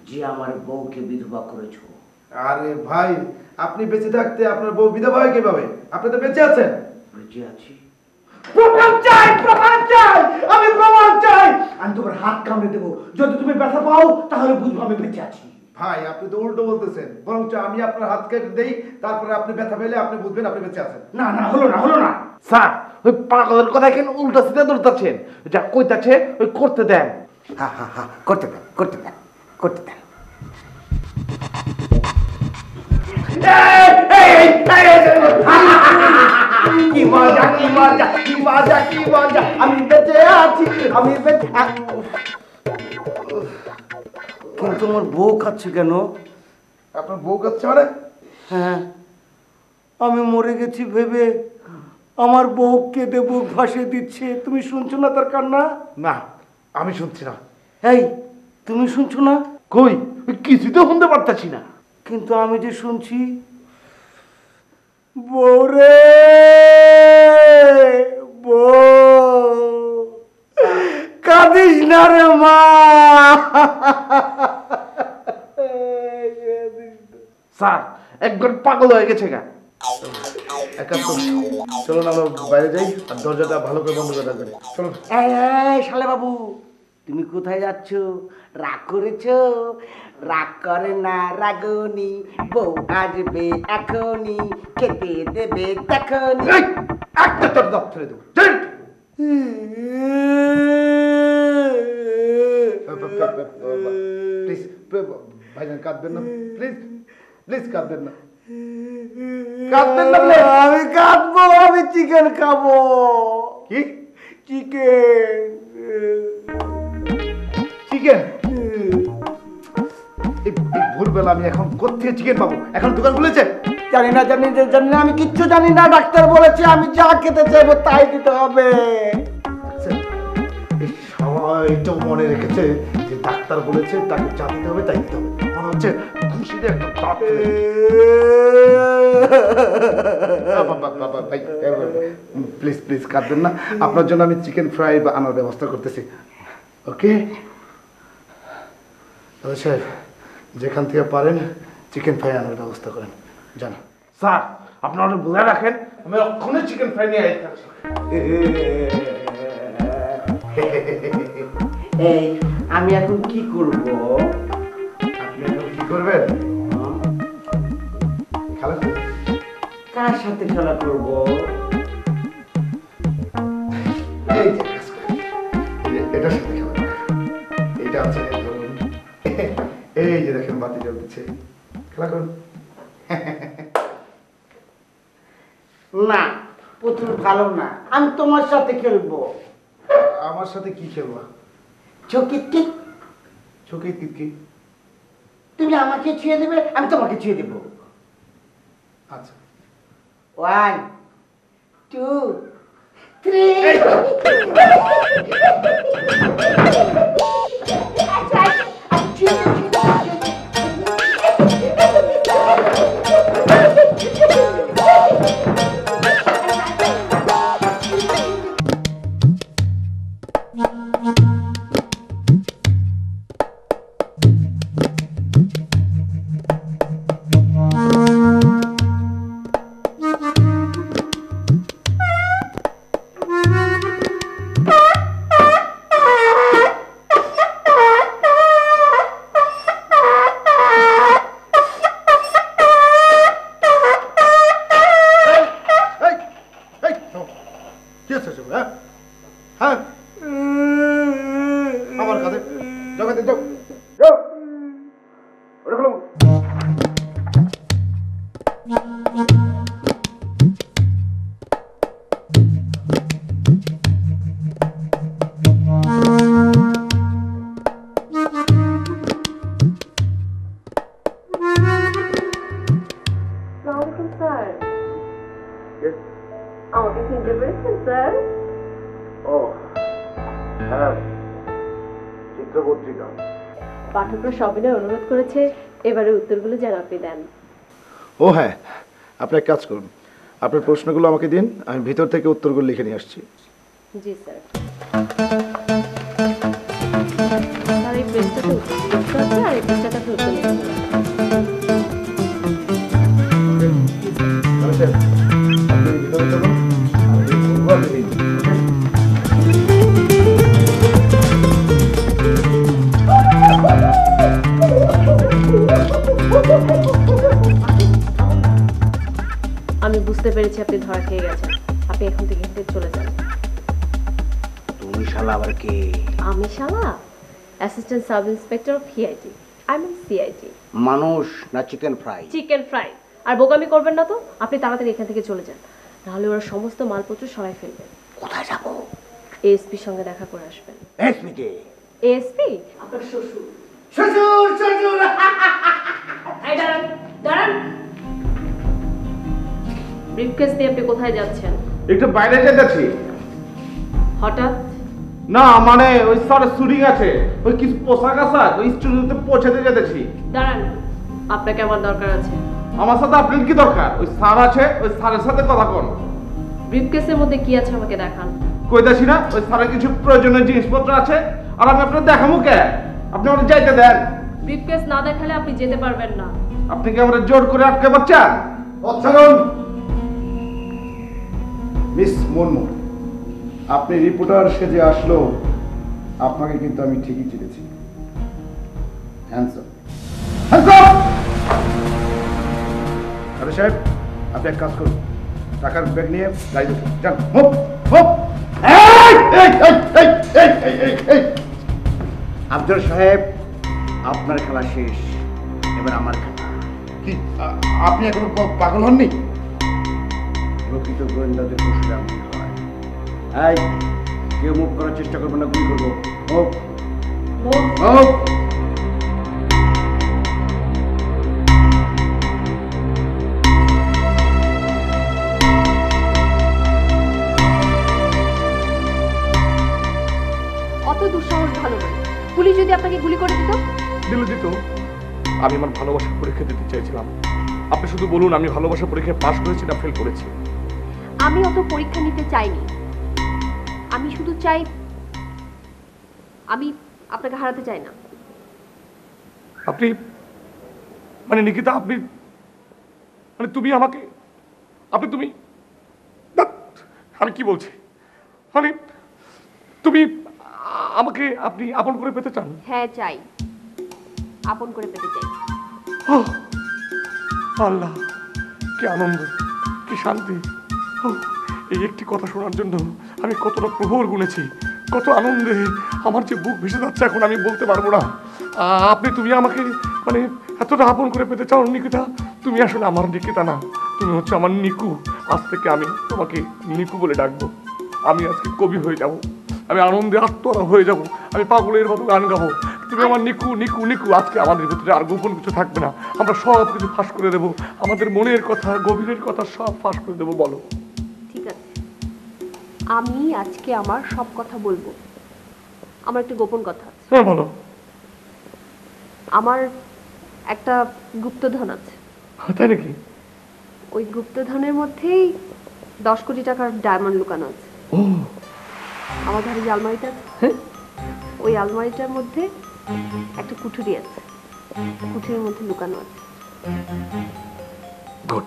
যে আমার বউকে বিধবা করেছো। আরে ভাই, আপনি বেঁচে থাকতে আপনার বউ বিধবা হয় কিভাবে? আপনি তো বেঁচে আছেন। বেঁচে আছি? প্রমাণ চাই, প্রমাণ চাই, আমি প্রমাণ চাই। আমি তোমার হাত কামড়ে দেবো, যদি তুমি ব্যথা পাও তাহলে বুঝবো আমি বেঁচে আছি। ভাই, আপনি তো উল্টো বলতেছেন, বরঞ্চ আমি আপনার হাত কেটে দেই, তারপরে আপনি ব্যথা পেলে আপনি বুঝবেন আপনি বেঁচে আছেন। না না, হলো না, হলো না। স্যার, ওই পাগলের কথা কেন উল্টা সিধা ধরতেছেন? যা কইতাছে ওই করতে দেন। হা হা হা, করতে দেন, করতে দেন, করতে দেন। কি মজা, কি মজা, কি মজা, কি মজা, আমি বেঁচে আছি, আমি বেঁচে। কিন্তু আমার বউ খাচ্ছে কেন? আপনার বউ কাচ্ছে মানে? হ্যাঁ, আমি মরে গেছি ভেবে আমার বউ কেঁদে বুক ভাসিয়ে দিচ্ছে। তুমি শুনছো না তার কান্না? না, আমি শুনছি না। এই, তুমি শুনছো না? কই, কিছুই তো শুনতে পারতাছি না। কিন্তু আমি যে শুনছি। বউরে, বউ, কাঁদিস না রে মা। স্যার, একবার পাগল হয়ে গেছে গা। এক কাজ করুন, চলুন আমরা বাইরে যাই আর দরজাটা ভালো করে বন্ধ করে রাখবেন। চলুন। এই শালে বাবু, তুমি কোথায় যাচ্ছ? রাগ করেছো? রাগ করে না রাগনি, বউ আসবে এখনই, খেতে দেবে তখনই। একটা তোর দাঁত ফেলে দেবো। প্লিজ ভাইজান, কাঁদবেন না প্লিজ, প্লিজ কাঁদবেন না, কাঁদবেন না। আমি কাঁদবো? আমি চিকেন খাবো। কি চিকেন? চিকেন? এই ভোরবেলা আমি এখন কোত্থেকে চিকেন পাবো? এখন দোকান খুলেছে? জানি না, জানি না, জানি না, আমি কিচ্ছু জানি না। ডাক্তার বলেছে আমি যা খেতে চাইবো তাই দিতে হবে। সবাই তো মনে রেখেছে যে ডাক্তার বলেছে তাকে যা দিতে হবে তাই দিতে হবে। মনে হচ্ছে খুশিতে একটা দাঁত প্লিজ প্লিজ কাঁদবেন না। আপনার জন্য আমি চিকেন ফ্রাই আনার ব্যবস্থা করতেছি। ওকে দাদা সাহেব, যেখান থেকে পারেন চিকেন ফ্রাই আনার ব্যবস্থা করেন। জানো স্যার, আপনারা বলে রাখেন আমি অক্ষণে চিকেন ফ্রাই নিয়ে আইতে আসি। এই, আমি এখন কি করব? আপনি এখন কি করবেন? খেলা করবেন। কার সাথে খেলা করব? এই যে কাজ করেন, এটার সাথে খেলা করেন। এটা আছে ধরুন, এই যে দেখেন বাতি জ্বলতেছে, খেলা করুন। না, পুতুল ভালো না, আমি তোমার সাথে খেলবো। আমার সাথে কি খেলবা? চকির টিক। চোখের টিপ কি? তুমি আমাকে ছুঁয়ে দেবে, আমি তোমাকে ছুঁয়ে দেবো। আচ্ছা, 1 2 3। আমার কাছে জগাতে যাও, যাও ওটা খোলো। স্যার, আমাকে চিনতে পেরেছেন স্যার? ও হ্যাঁ, চিত্র পত্রিকা। পাঠকরা সবিনয় অনুরোধ করেছে এবারে উত্তরগুলো যেন আপনি দেন। ও হ্যাঁ, আপনি এক কাজ করুন, আপনার প্রশ্নগুলো আমাকে দিন, আমি ভিতর থেকে উত্তরগুলো লিখে নিয়ে আসছি। জি স্যার। আর এই পেজটাতে উত্তর লিখতে হবে, আর এই পেজটাতে আপনি উত্তর লিখতে হবে। আপনি ভিতরে চলুন, আমি বলবো আপনি লিখুন। আমি বুঝতে পেরেছি আপনি ধরা খেয়ে গেছেন। আপনি এখন থেকে চলে যান। তুমি শালা আবার কে? আমি শালা assistant sub inspector of CID. I mean CID. মানুষ না চিকেন ফ্রাই? Chicken fry. আর বোকামি করবেন না তো। আপনি তাড়াতাড়ি এখান থেকে চলে যান, নাহলে ওরা সমস্ত মালপত্র সরাই ফেলবে। কোথায় যাবো? এএসপির সঙ্গে দেখা করে আসবেন। এসপি কে? এএসপি আপনার শ্বশুর। শ্বশুর শ্বশুর। এই দাঁড়ান দাঁড়ান। ব্রিফকেস নিয়ে আপনি কোথায় যাচ্ছেন? একটু বাইরে যেতেছি। হঠাৎ? না মানে ওই স্যারের শুটিং আছে, ওই কিছু পোশাক আশাক ওই স্টুডিওতে পৌঁছাতে যেতেছি। দাঁড়ান, আপনাকে আমার দরকার আছে। আমার সাথে আপনার কি দরকার? ওই স্যার আছে, ওই স্যারের সাথে কথা কোন। ব্রিফকেসের মধ্যে কি আছে আমাকে দেখান। কইতাছি না ওই স্যারের কিছু প্রয়োজনীয় জিনিসপত্র আছে, আর আমি আপনার দেখাবো কে? আপনি আমাকে যাইতে দেন। ব্রিফকেস না দেখালে আপনি যেতে পারবেন না। আপনি কি আমরা জোর করে আটকে পাচ্ছেন? অচ্ছারণ মিস মুনমুন, আপনি রিপোর্টার সেজে আসলো, আপনাকে কিন্তু আমি ঠিকই চিনেছি। হ্যান্ডসাম আরে সাহেব, আপনি এক কাজ করুন, টাকার ব্যাগ নিয়ে গাড়ি উঠুন, যান। Hope hope. আব্দুল সাহেব, আপনার খেলা শেষ, এবার আমার খেলা। কি আপনি এখনো পাগল হননি? প্রকৃত গোয়েন্দাদের পশুরা এমন হয়। এই কেউ মুভ করার চেষ্টা করবে না, গুলি করবো। Hope hope. অত দুঃসাহস ভালো নয়। পুলিশ যদি আপনাকে গুলি করে দিত? দিত। আমি আমার ভালোবাসার পরীক্ষা দিতে চাইছিলাম। আপনি শুধু বলুন আমি ভালোবাসার পরীক্ষায় পাশ করেছি না ফেল করেছি। আমি অত পরীক্ষা নিতে চাইনি। আমি শুধু চাই, আমি আপনাকে হারাতে চাই না। আপনি মানে নিকিতা, আপনি মানে তুমি আমাকে, তুমি আমি কি বলছি, মানে তুমি আমাকে আপনি আপন করে পেতে চান? হ্যাঁ চাই, আপন করে পেতে চাই। আল্লাহ, কি আনন্দ, কি শান্তি। এই একটি কথা শোনার জন্য আমি কতটা প্রহর গুনেছি, কত আনন্দে আমার যে বুক ভেসে যাচ্ছে এখন আমি বলতে পারবো না। তুমি আমাকে মানে এতটা আপন করে পেতে চাও নিকিতা। তুমি আসলে আমার নিকিতা না, তুমি হচ্ছে আমার নিকু। আজ থেকে আমি তোমাকে নিকু বলে ডাকবো। আমি আজকে কবি হয়ে যাব, আমি আনন্দে আত্মহারা হয়ে যাব, আমি পাগলের মতো গান গাবো। তুমি আমার নিকু নিকু নিকু। আজকে আমাদের ভিতরে আর গোপন কিছু থাকবে না, আমরা সব কিছু ফাঁস করে দেবো। আমাদের মনের কথা, গভীরের কথা সব ফাঁস করে দেবো। বলো। ঠিক আছে, আমি আজকে আমার সব কথা বলবো। আমার একটা গোপন কথা আছে। হ্যাঁ বলো। আমার একটা গুপ্তধন আছে। তাই নাকি? ওই গুপ্তধনের মধ্যেই 10 কোটি টাকার ডায়মন্ড লুকানো আছে। আমার ঘরে যে আলমারিটা আছে, ওই আলমারিটার মধ্যে একটা কুঠুরি আছে, কুঠুরির মধ্যে লুকানো আছে। গুড।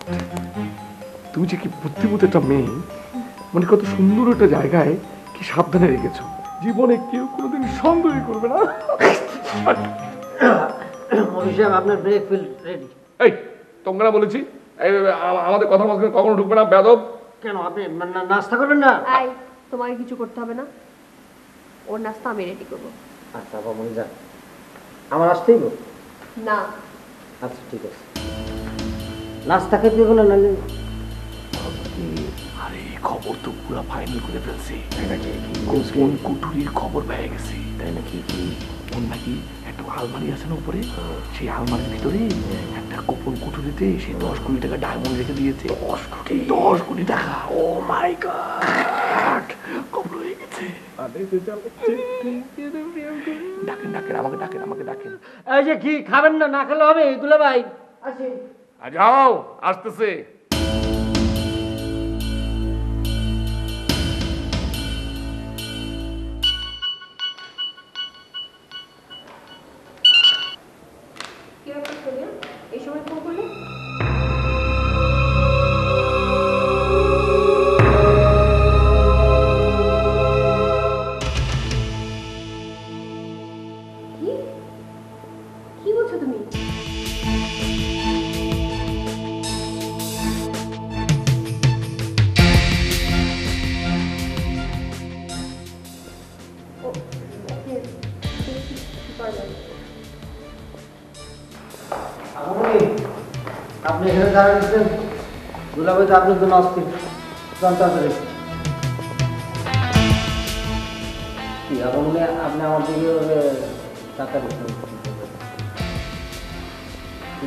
তুমি যে কি বুদ্ধিমতী একটা মেয়ে, মানে কত সুন্দর একটা জায়গায় কি সাবধানে রেখেছো। জীবনে কেউ কোনোদিন সন্দেহ করবে না। আপনার ব্রেক ফিল রেডি। এই তোমরা বলেছি আমাদের কথা মাঝখানে কখনো ঢুকবে না, বেয়াদব। কেন আপনি নাস্তা করবেন না? এই তোমাকে কিছু করতে হবে না, ওর নাস্তা আমি রেডি করবো। আচ্ছা বাবা মনে যান, আমার আসতেই বল না। আচ্ছা ঠিক আছে, নাস্তা খেতে দেবো না নাহলে। আরে খবর তো পুরো ফাইনাল করে ফেলছি। তাই নাকি? কোন কুঠুরির খবর পেয়ে গেছি। তাই নাকি? ওর নাকি একটা আলমারি আছে না উপরে, সেই আলমারির ভিতরে একটা গোপন কুঠুরিতে সে 10 কোটি টাকা ডায়মন্ড রেখে দিয়েছে। 10 কোটি টাকা! ও মাই গড, কবর হয়ে গেছে। ডাকেন ডাকেন, আমাকে ডাকেন। এই যে কি খাবেন না, না খেলে হবে দুলা ভাই? আসি। যাও, আসতেছে। এই সময় ফোন করলে? কি বলছো তুমি? আপনি এখানে দাঁড়িয়েছেন, দুলাভাই তো আপনার জন্য অস্থির। তাড়াতাড়ি আপনি আমার দিকে তাড়াতাড়ি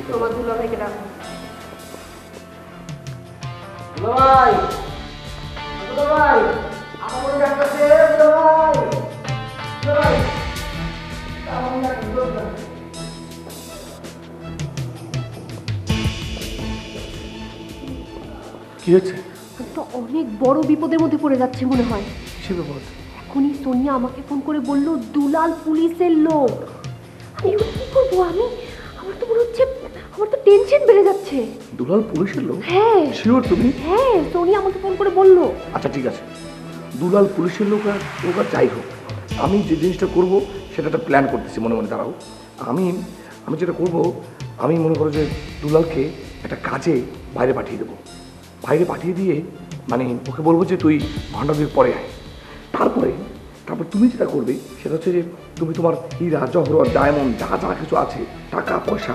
তোমার দুলাভাইকে ডাকো। দুলাভাই, দুলাভাই, আমার মনে ডাকতেছে। দুলাভাই, দুলাভাই, আমার মনে ডাকতেছে। কি হয়েছে? তো অনেক বড় বিপদের মধ্যে পড়ে যাচ্ছে মনে হয়। কিসের বিপদ? এখনই সোনিয়া আমাকে ফোন করে বললো দুলাল পুলিশের লোক। আমি এখন কি করবো? আমার তো মনে হচ্ছে, আমার তো টেনশন বেড়ে যাচ্ছে। দুলাল পুলিশের লোক? হ্যাঁ। শিওর তুমি? হ্যাঁ, সোনিয়া আমাকে ফোন করে বললো। আচ্ছা ঠিক আছে, দুলাল পুলিশের লোক আর যাই হোক, আমি যে জিনিসটা করব সেটা একটা প্ল্যান করতেছি মনে মনে। দাঁড়াও, আমি যেটা করব, আমি মনে করো যে দুলালকে একটা কাজে বাইরে পাঠিয়ে দেবো। বাইরে পাঠিয়ে দিয়ে মানে ওকে বলবো যে তুই ঘন্টা 2 পরে আয়। তারপর তুমি যেটা করবে সেটা হচ্ছে যে তুমি তোমার হীরা জহরত ডায়মন্ড যা যা কিছু আছে, টাকা পয়সা,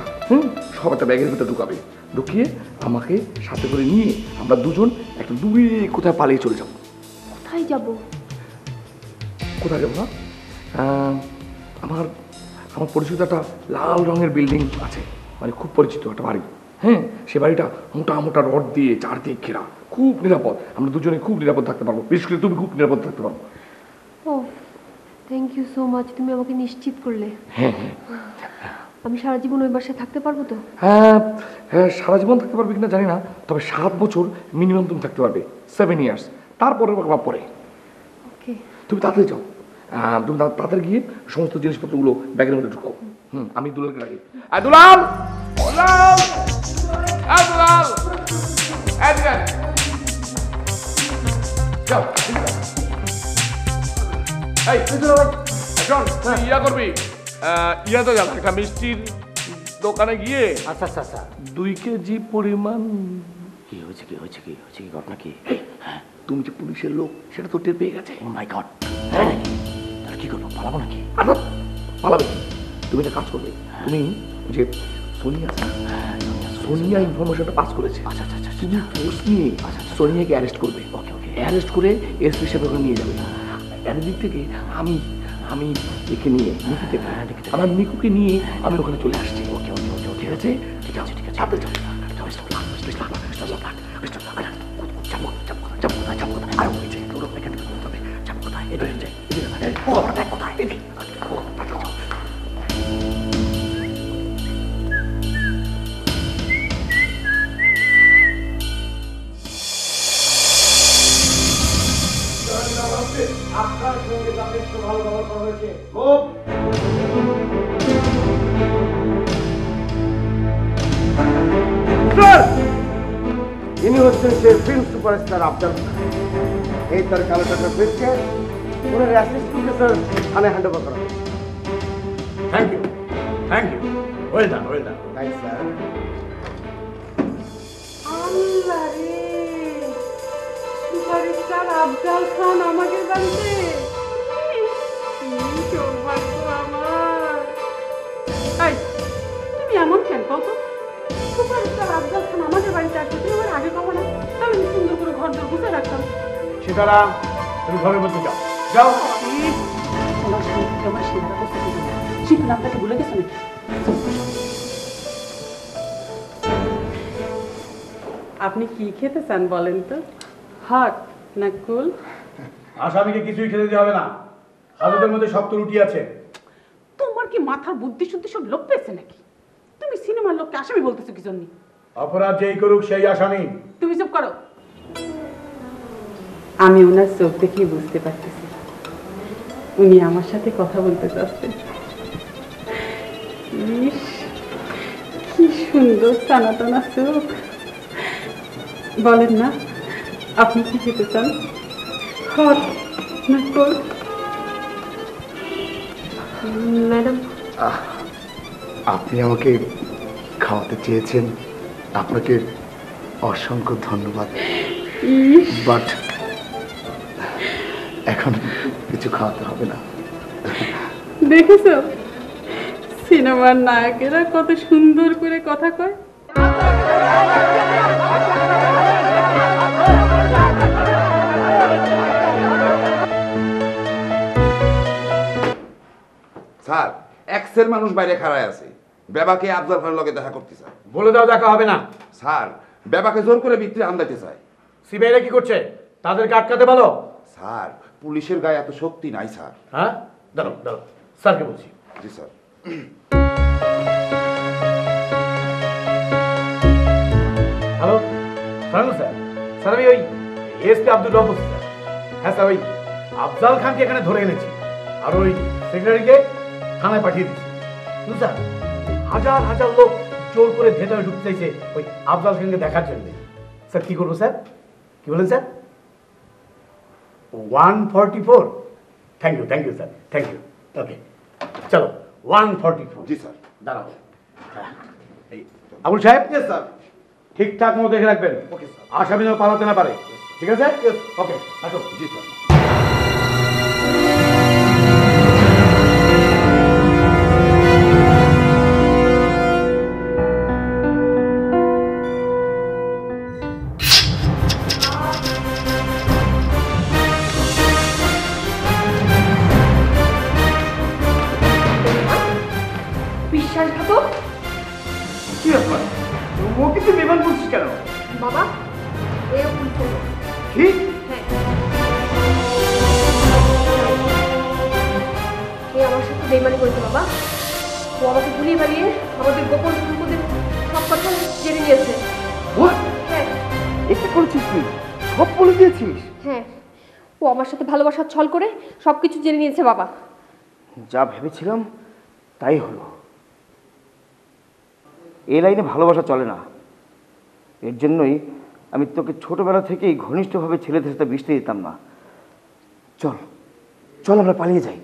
সব একটা ব্যাগের ভিতরে ঢুকাবে। ঢুকিয়ে আমাকে সাথে করে নিয়ে আমরা দুজন একটা দূরে কোথায় পালিয়ে চলে যাবো। কোথায় যাব? কোথায় যাবো না, আমার পরিচিত একটা লাল রঙের বিল্ডিং আছে, মানে খুব পরিচিত একটা বাড়ি। হ্যাঁ, সে বাড়িটা মোটা মোটা রড দিয়ে চারদিক ঘেরা, খুব নিরাপদ। আমরা দুজনে খুব নিরাপদ থাকতে পারবো, বিশেষ করে তুমি খুব নিরাপদ থাকতে পারবো। ও থ্যাংক ইউ সো মাচ, তুমি আমাকে নিশ্চিত করলে। হ্যাঁ, আমি সারা জীবন ওই বাসায় থাকতে পারবো তো? হ্যাঁ, সারা জীবন থাকতে পারবে কিনা জানি না, তবে 7 বছর মিনিমাম তুমি থাকতে পারবে, 7 ইয়ার্স। তারপরে পরে ওকে, তুমি তাড়াতাড়ি যাও, তুমি তাড়াতাড়ি গিয়ে সমস্ত জিনিসপত্রগুলো ব্যাগের মধ্যে ঢুকাও। আমি দুলালকে ডাকি। দুলাল, দুলাল, দুলাল, যাও। ইয়া করবি, ইয়াতে যান একটা মিষ্টির দোকানে গিয়ে 2 কেজি পরিমাণ। কি হয়েছে ঘটনা কি? তুমি যে পুলিশের লোক সেটা তো টের পেয়ে গেছে। ও মাই গড, হ্যাঁ নাকি? তাহলে কি করবো, পালাবো নাকি? পালাবে? তুমি একটা কাজ করবে, তুমি যে সোনিয়া ইনফরমেশনটা পাস করেছে, তুমি ফোর্স নিয়ে সোনিয়াকে অ্যারেস্ট করবে। অ্যারেস্ট করে এসপি সাহেব ওখানে নিয়ে যাবে। এর দিক থেকে আমি একে নিয়ে আমার মিকুকে নিয়ে আমি ওখানে চলে আসছি। ঠিক আছে, ঠিক আছে, ঠিক আছে। আপনার সঙ্গে যথেষ্ট ভালো ব্যবহার করা হয়েছে। ইনি হচ্ছেন সেই ফিল্ম সুপারস্টার আফজাল খান। এই তার কালো টাকা পেয়েছে, ওনার অ্যাসিস্ট্যান্টকে স্যার থানায় হ্যান্ড ওভার করা হয়েছে। Thank you, well done. Thanks sir. Allah রে, সুপারস্টার আফজাল খান আমাদের বাড়িতে। সৌভাগ্য আমার। তুমি এমন কেন কত? সুপারস্টার আফজাল খান আমাদের বাড়িতে আসবে, তুমি আমার আগে কখনো, তাহলে আমি সুন্দর করে ঘর দর গুছিয়ে রাখতাম। সীতারাম, তুমি ঘরের মধ্যে যাও। তোমার সঙ্গে আমার সিনেমা করতে দিবি না। শিখুন আপনাকে ভুলে গেছো নাকি? আপনি কি খেতে চান বলেন তো, হট না কুল? আসামিকে কিছুই খেতে দিতে হবে না, হাজতের মধ্যে শক্ত রুটি আছে। তোমার কি মাথার বুদ্ধি শুদ্ধি সব লোপ পেয়েছে নাকি? তুমি সিনেমার লোককে আসামি বলতেছো কি জন্য? অপরাধ যেই করুক সেই আসামি। তুমি চুপ করো। আমি ওনার চোখ দেখেই বুঝতে পারতেছি উনি আমার সাথে কথা বলতে চাচ্ছেন। ইস, কি সুন্দর টানা টানা চোখ। বলেন না, আপনি কি খেতে চান, হট না কোল্ড? ম্যাডাম, আপনি আমাকে খাওয়াতে চেয়েছেন, আপনাকে অসংখ্য ধন্যবাদ, বাট এখন কিছু খাওয়াতে হবে না। দেখেছ সিনেমার নায়কেরা কত সুন্দর করে কথা কয়। স্যার, এক্সের মানুষ বাইরে খাড়ায় আছে, বেবাকে আফজাল খানের লগে দেখা করতে চায়। বলে দাও দেখা হবে না। স্যার, বেবাকে জোর করে ভিতরে আন্দাইতে চায়। সিবিআইরা কি করছে? তাদেরকে আটকাতে বলো। স্যার, পুলিশের গায়ে এত শক্তি নাই স্যার। হ্যাঁ, দাঁড়াও দাঁড়াও, স্যারকে বলছি। জি স্যার। Hello, sir. স্যার, আমি ওই এসপি আব্দুল রব বলছি স্যার। হ্যাঁ স্যার, ওই আফজাল খানকে এখানে ধরে এনেছি, আর ওই সেক্রেটারিকে থানায় পাঠিয়ে দিচ্ছি। স্যার, হাজার হাজার লোক জোর করে ভেতরে ঢুকতে চাইছে ওই আফজাল খানকে দেখার জন্য। স্যার কি করবো স্যার? কি বলেন sir? 144? Thank you sir, thank you. Okay, চলো 144। জি স্যার। দাঁড়াও। আবুল সাহেব, স্যার, ঠিকঠাক মতো দেখে রাখবেন, আসামি যেন পালাতে না পারে। ঠিক আছে? ওকে, আসো। জি স্যার। বিশ্বাসঘাতক! কি ব্যাপার? ও কিন্তু বিমান বলছিস কেন? বাবা, এও পুলিশের লোক। কি? হ্যাঁ, এ আমার সাথে বেইমানি করেছে বাবা। ও আমাকে ভুলিয়ে বাড়িয়ে আমাদের গোপন সম্পদের সব কথা জেনে নিয়েছে। হ্যাঁ এটা করেছিস তুই? সব বলে দিয়েছিস? হ্যাঁ, ও আমার সাথে ভালোবাসার ছল করে সবকিছু জেনে নিয়েছে বাবা। যা ভেবেছিলাম তাই হলো। এই লাইনে ভালোবাসা চলে না, এর জন্যই আমি তোকে ছোটবেলা থেকেই ঘনিষ্ঠভাবে ছেলেদের সাথে মিশতে দিতাম না। চল চল, আমরা পালিয়ে যাই।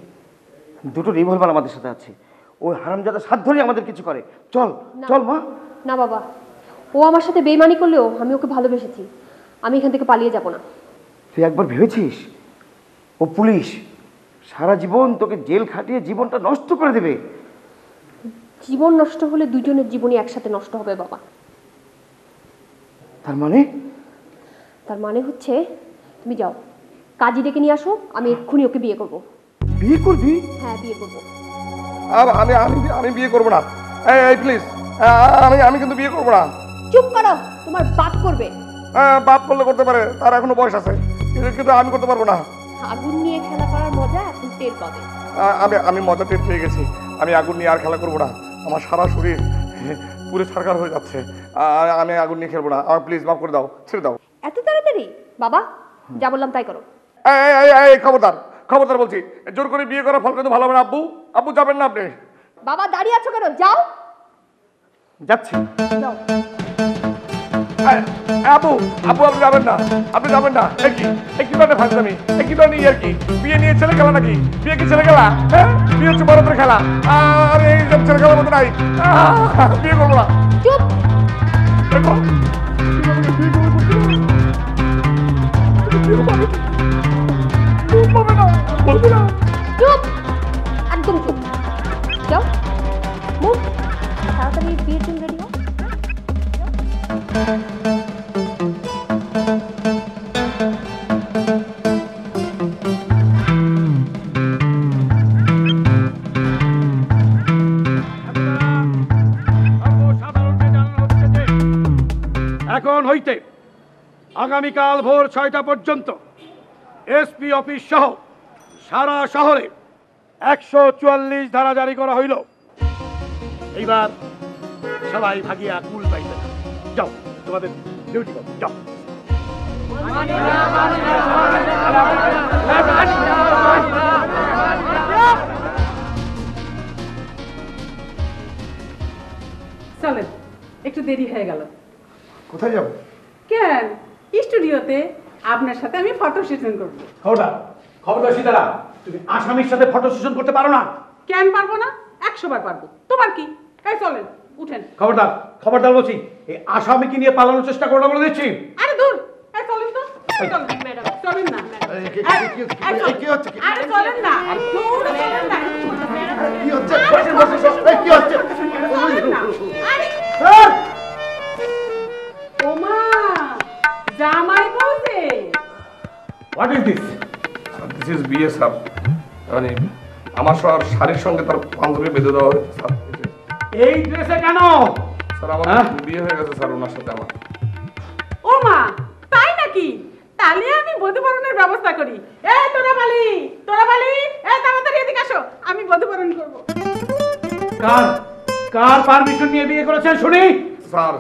দুটো রিভলভার আমাদের সাথে আছে, ওই হারামজাদা সাত ধরেই আমাদের কিছু করে। চল চল মা। না বাবা, ও আমার সাথে বেইমানি করলেও আমি ওকে ভালোবেসেছি। আমি এখান থেকে পালিয়ে যাব না। তুই একবার ভেবেছিস ও পুলিশ সারা জীবন তোকে জেল খাটিয়ে জীবনটা নষ্ট করে দেবে? জীবন নষ্ট হলে দুজনের জীবনই একসাথে নষ্ট হবে বাবা। তার মানে? তার মানে হচ্ছে তুমি যাও, কাজী ডেকে নিয়ে আসো, আমি এক্ষুনি ওকে বিয়ে করব। বিয়ে করবি? হ্যাঁ, বিয়ে করব। আমি আমি আমি বিয়ে করবো না। এই প্লিজ, আমি কিন্তু বিয়ে করবো না। চুপ করো, তোমার বাপ করবে। বাপ করলে করতে পারে, তার এখনো বয়স আছে, কিন্তু আমি করতে পারবো না। আগুন নিয়ে খেলা করার মজা এখন টের পাবে। আমি মজা টের পেয়ে গেছি। আমি আগুন নিয়ে আর খেলা করবো না। আমার সারা শরীর পুরো ছারখার হয়ে যাচ্ছে। আমি আগুন নিয়ে খেলবো না। আমার প্লিজ মাফ করে দাও, ছেড়ে দাও। এত তাড়াতাড়ি? বাবা, যা বললাম তাই করো। এই খবরদার, খবরদার বলছি, জোর করে বিয়ে করার ফল কিন্তু ভালো হবে না। আব্বু, আব্বু যাবেন না আপনি? বাবা দাঁড়িয়ে আছো কেন? যাও। যাচ্ছি। যাও। আব্বু, আব্বু আপনি যাবেন না, আপনি যাবেন না। কি ধরনের ফাঁসলামি, কি ধরনের আর কি? বিয়ে নিয়ে ছেলে খেলা নাকি? বিয়ে কি ছেলে খেলা? হ্যাঁ, বিয়ে হচ্ছে বড়দের খেলা। আর এই সব ছেলে খেলার মতো নাই। বিয়ে করবো না। চুপ। দেখো, চুপ, একদম চুপ। যাও, মুখ তাড়াতাড়ি বিয়ের জন্য রেডি হও। এখন হইতে আগামীকাল ভোর 6টা পর্যন্ত এসপি অফিস সহ সারা শহরে 144 ধারা জারি করা হইল। এইবার সবাই ভাগিয়া কুল পাইবে। যাও, তোমাদের ডিউটি করো, যাও। চলেন, একটু দেরি হয়ে গেল। কোথায় যাব? কেন, স্টুডিওতে আপনার সাথে আমি ফটো সেশন করব। খবরদার সীতারা, তুমি আসামির সাথে ফটো সেশন করতে পারো না। কেন পারবো না? 100 বার পারবো। তোমার কি? এই চলেন, উঠেন। খবরদার বলছি, এই আসামিকে নিয়ে পালানোর চেষ্টা করো না বলে দিচ্ছি। আরে দূর, এই চলেন তো। চলেন ম্যাডাম, চলেন না। কি হচ্ছে? আরে চলেন না, দূর চলেন না। কি হচ্ছে? কি হচ্ছে? আরে ওমা, জামাই বলছে। What is this? This is বিয়ে স্যার। মানে আমার শাড়ির সঙ্গে তার পাঞ্জাবি বেঁধে দেওয়া হয়েছে স্যার। এই ড্রেসে কেন? স্যার আমার বিয়ে হয়ে গেছে স্যার ওনার সাথে আমার। ওমা, তাই নাকি? তাহলে আমি বধূবরণের ব্যবস্থা করি। এই তোরা বালি, এই তাড়াতাড়ি এদিকে আসো, আমি বধূবরণ করব। কার পারমিশন নিয়ে বিয়ে করেছেন শুনি? স্যার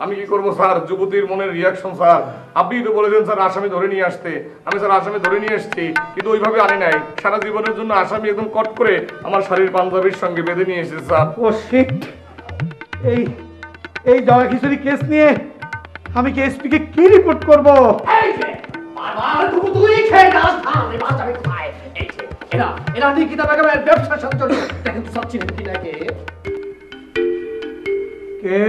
আমি কি করবো স্যার, যুবতীর মনের রিয়াকশন স্যার। আপনি তো বলেছেন স্যার আসামি ধরে নিয়ে আসতে, আমি স্যার আসামি ধরে নিয়ে এসেছি, কিন্তু ওইভাবে আনি নাই। সারা জীবনের জন্য আসামি একদম কট করে আমার শাড়ির পাঞ্জাবির সঙ্গে বেঁধে নিয়ে এসেছে স্যার। ও শিট! এই জগা খিচুড়ি কেস নিয়ে আমি কি এসপি কে কি রিপোর্ট করব? এই যে বারবার তুই খেয়ে যাস, আমি বাঁচাবে কোথায়? এই যে এরা নিকিতা বেগমের ব্যবসার সাথে জড়িত। দেখেন তো সব চিনেন কি নাকি? কে?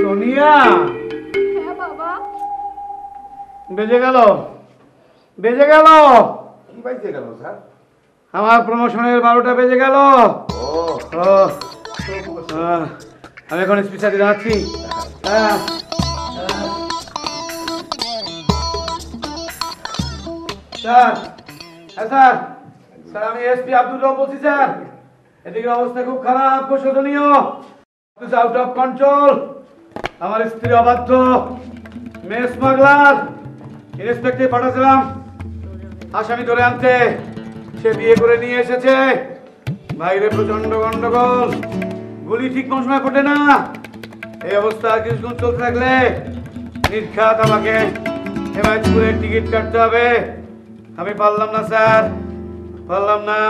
সোনিয়া। হ্যাঁ বাবা। বেজে গেল। কি বাইতে গেল স্যার? আমার প্রমোশনের 12টা বেজে গেল। আমি এখন স্পেশালি যাচ্ছি। স্যার, আমি এসপি আব্দুল রব বলছি স্যার। এদিকে অবস্থা খুব খারাপ, খুব শোচনীয়, আউট অফ কন্ট্রোল। আমার স্ত্রী অবাধ্য, মেয়ে স্মাগলার। ইন্সপেক্টর পাঠাছিলাম আসামি ধরে আনতে, সে বিয়ে করে নিয়ে এসেছে। বাইরে প্রচন্ড গন্ডগোল, গুলি ঠিক কোন সময় ফোটে না। এই অবস্থা কিছুক্ষণ চলতে থাকলে নির্ঘাত আমাকে হেমায়তপুরের টিকিট কাটতে হবে। আমি পারলাম না স্যার, পারলাম না।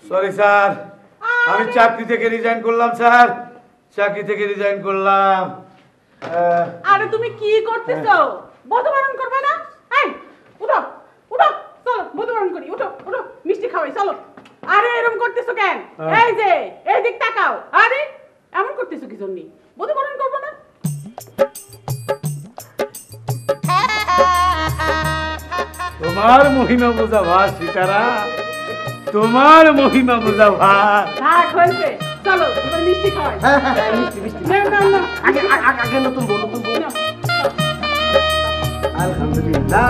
সরি স্যার, আমি চাকরি থেকে রিজাইন করলাম স্যার, চাকরি থেকে রিজাইন করলাম। আরে তুমি কি করতেছো? বধূবরণ করবে না? এই উঠো, চলো বধূবরণ করি। উঠো, মিষ্টি খাওয়াই, চলো। আরে এরকম করতেছো কেন? এই যে এই দিক তাকাও। আরে এমন করতেছো কি জন্য? বধূবরণ করবে না? তোমার মহিমা বোঝা ভাত সীতারা, তোমার মহিমা বোঝা ভাত। থাক, হয়েছে, চলো এবার মিষ্টি খাওয়াই। মিষ্টি না, আগে নতুন বউ। আলহামদুলিল্লাহ।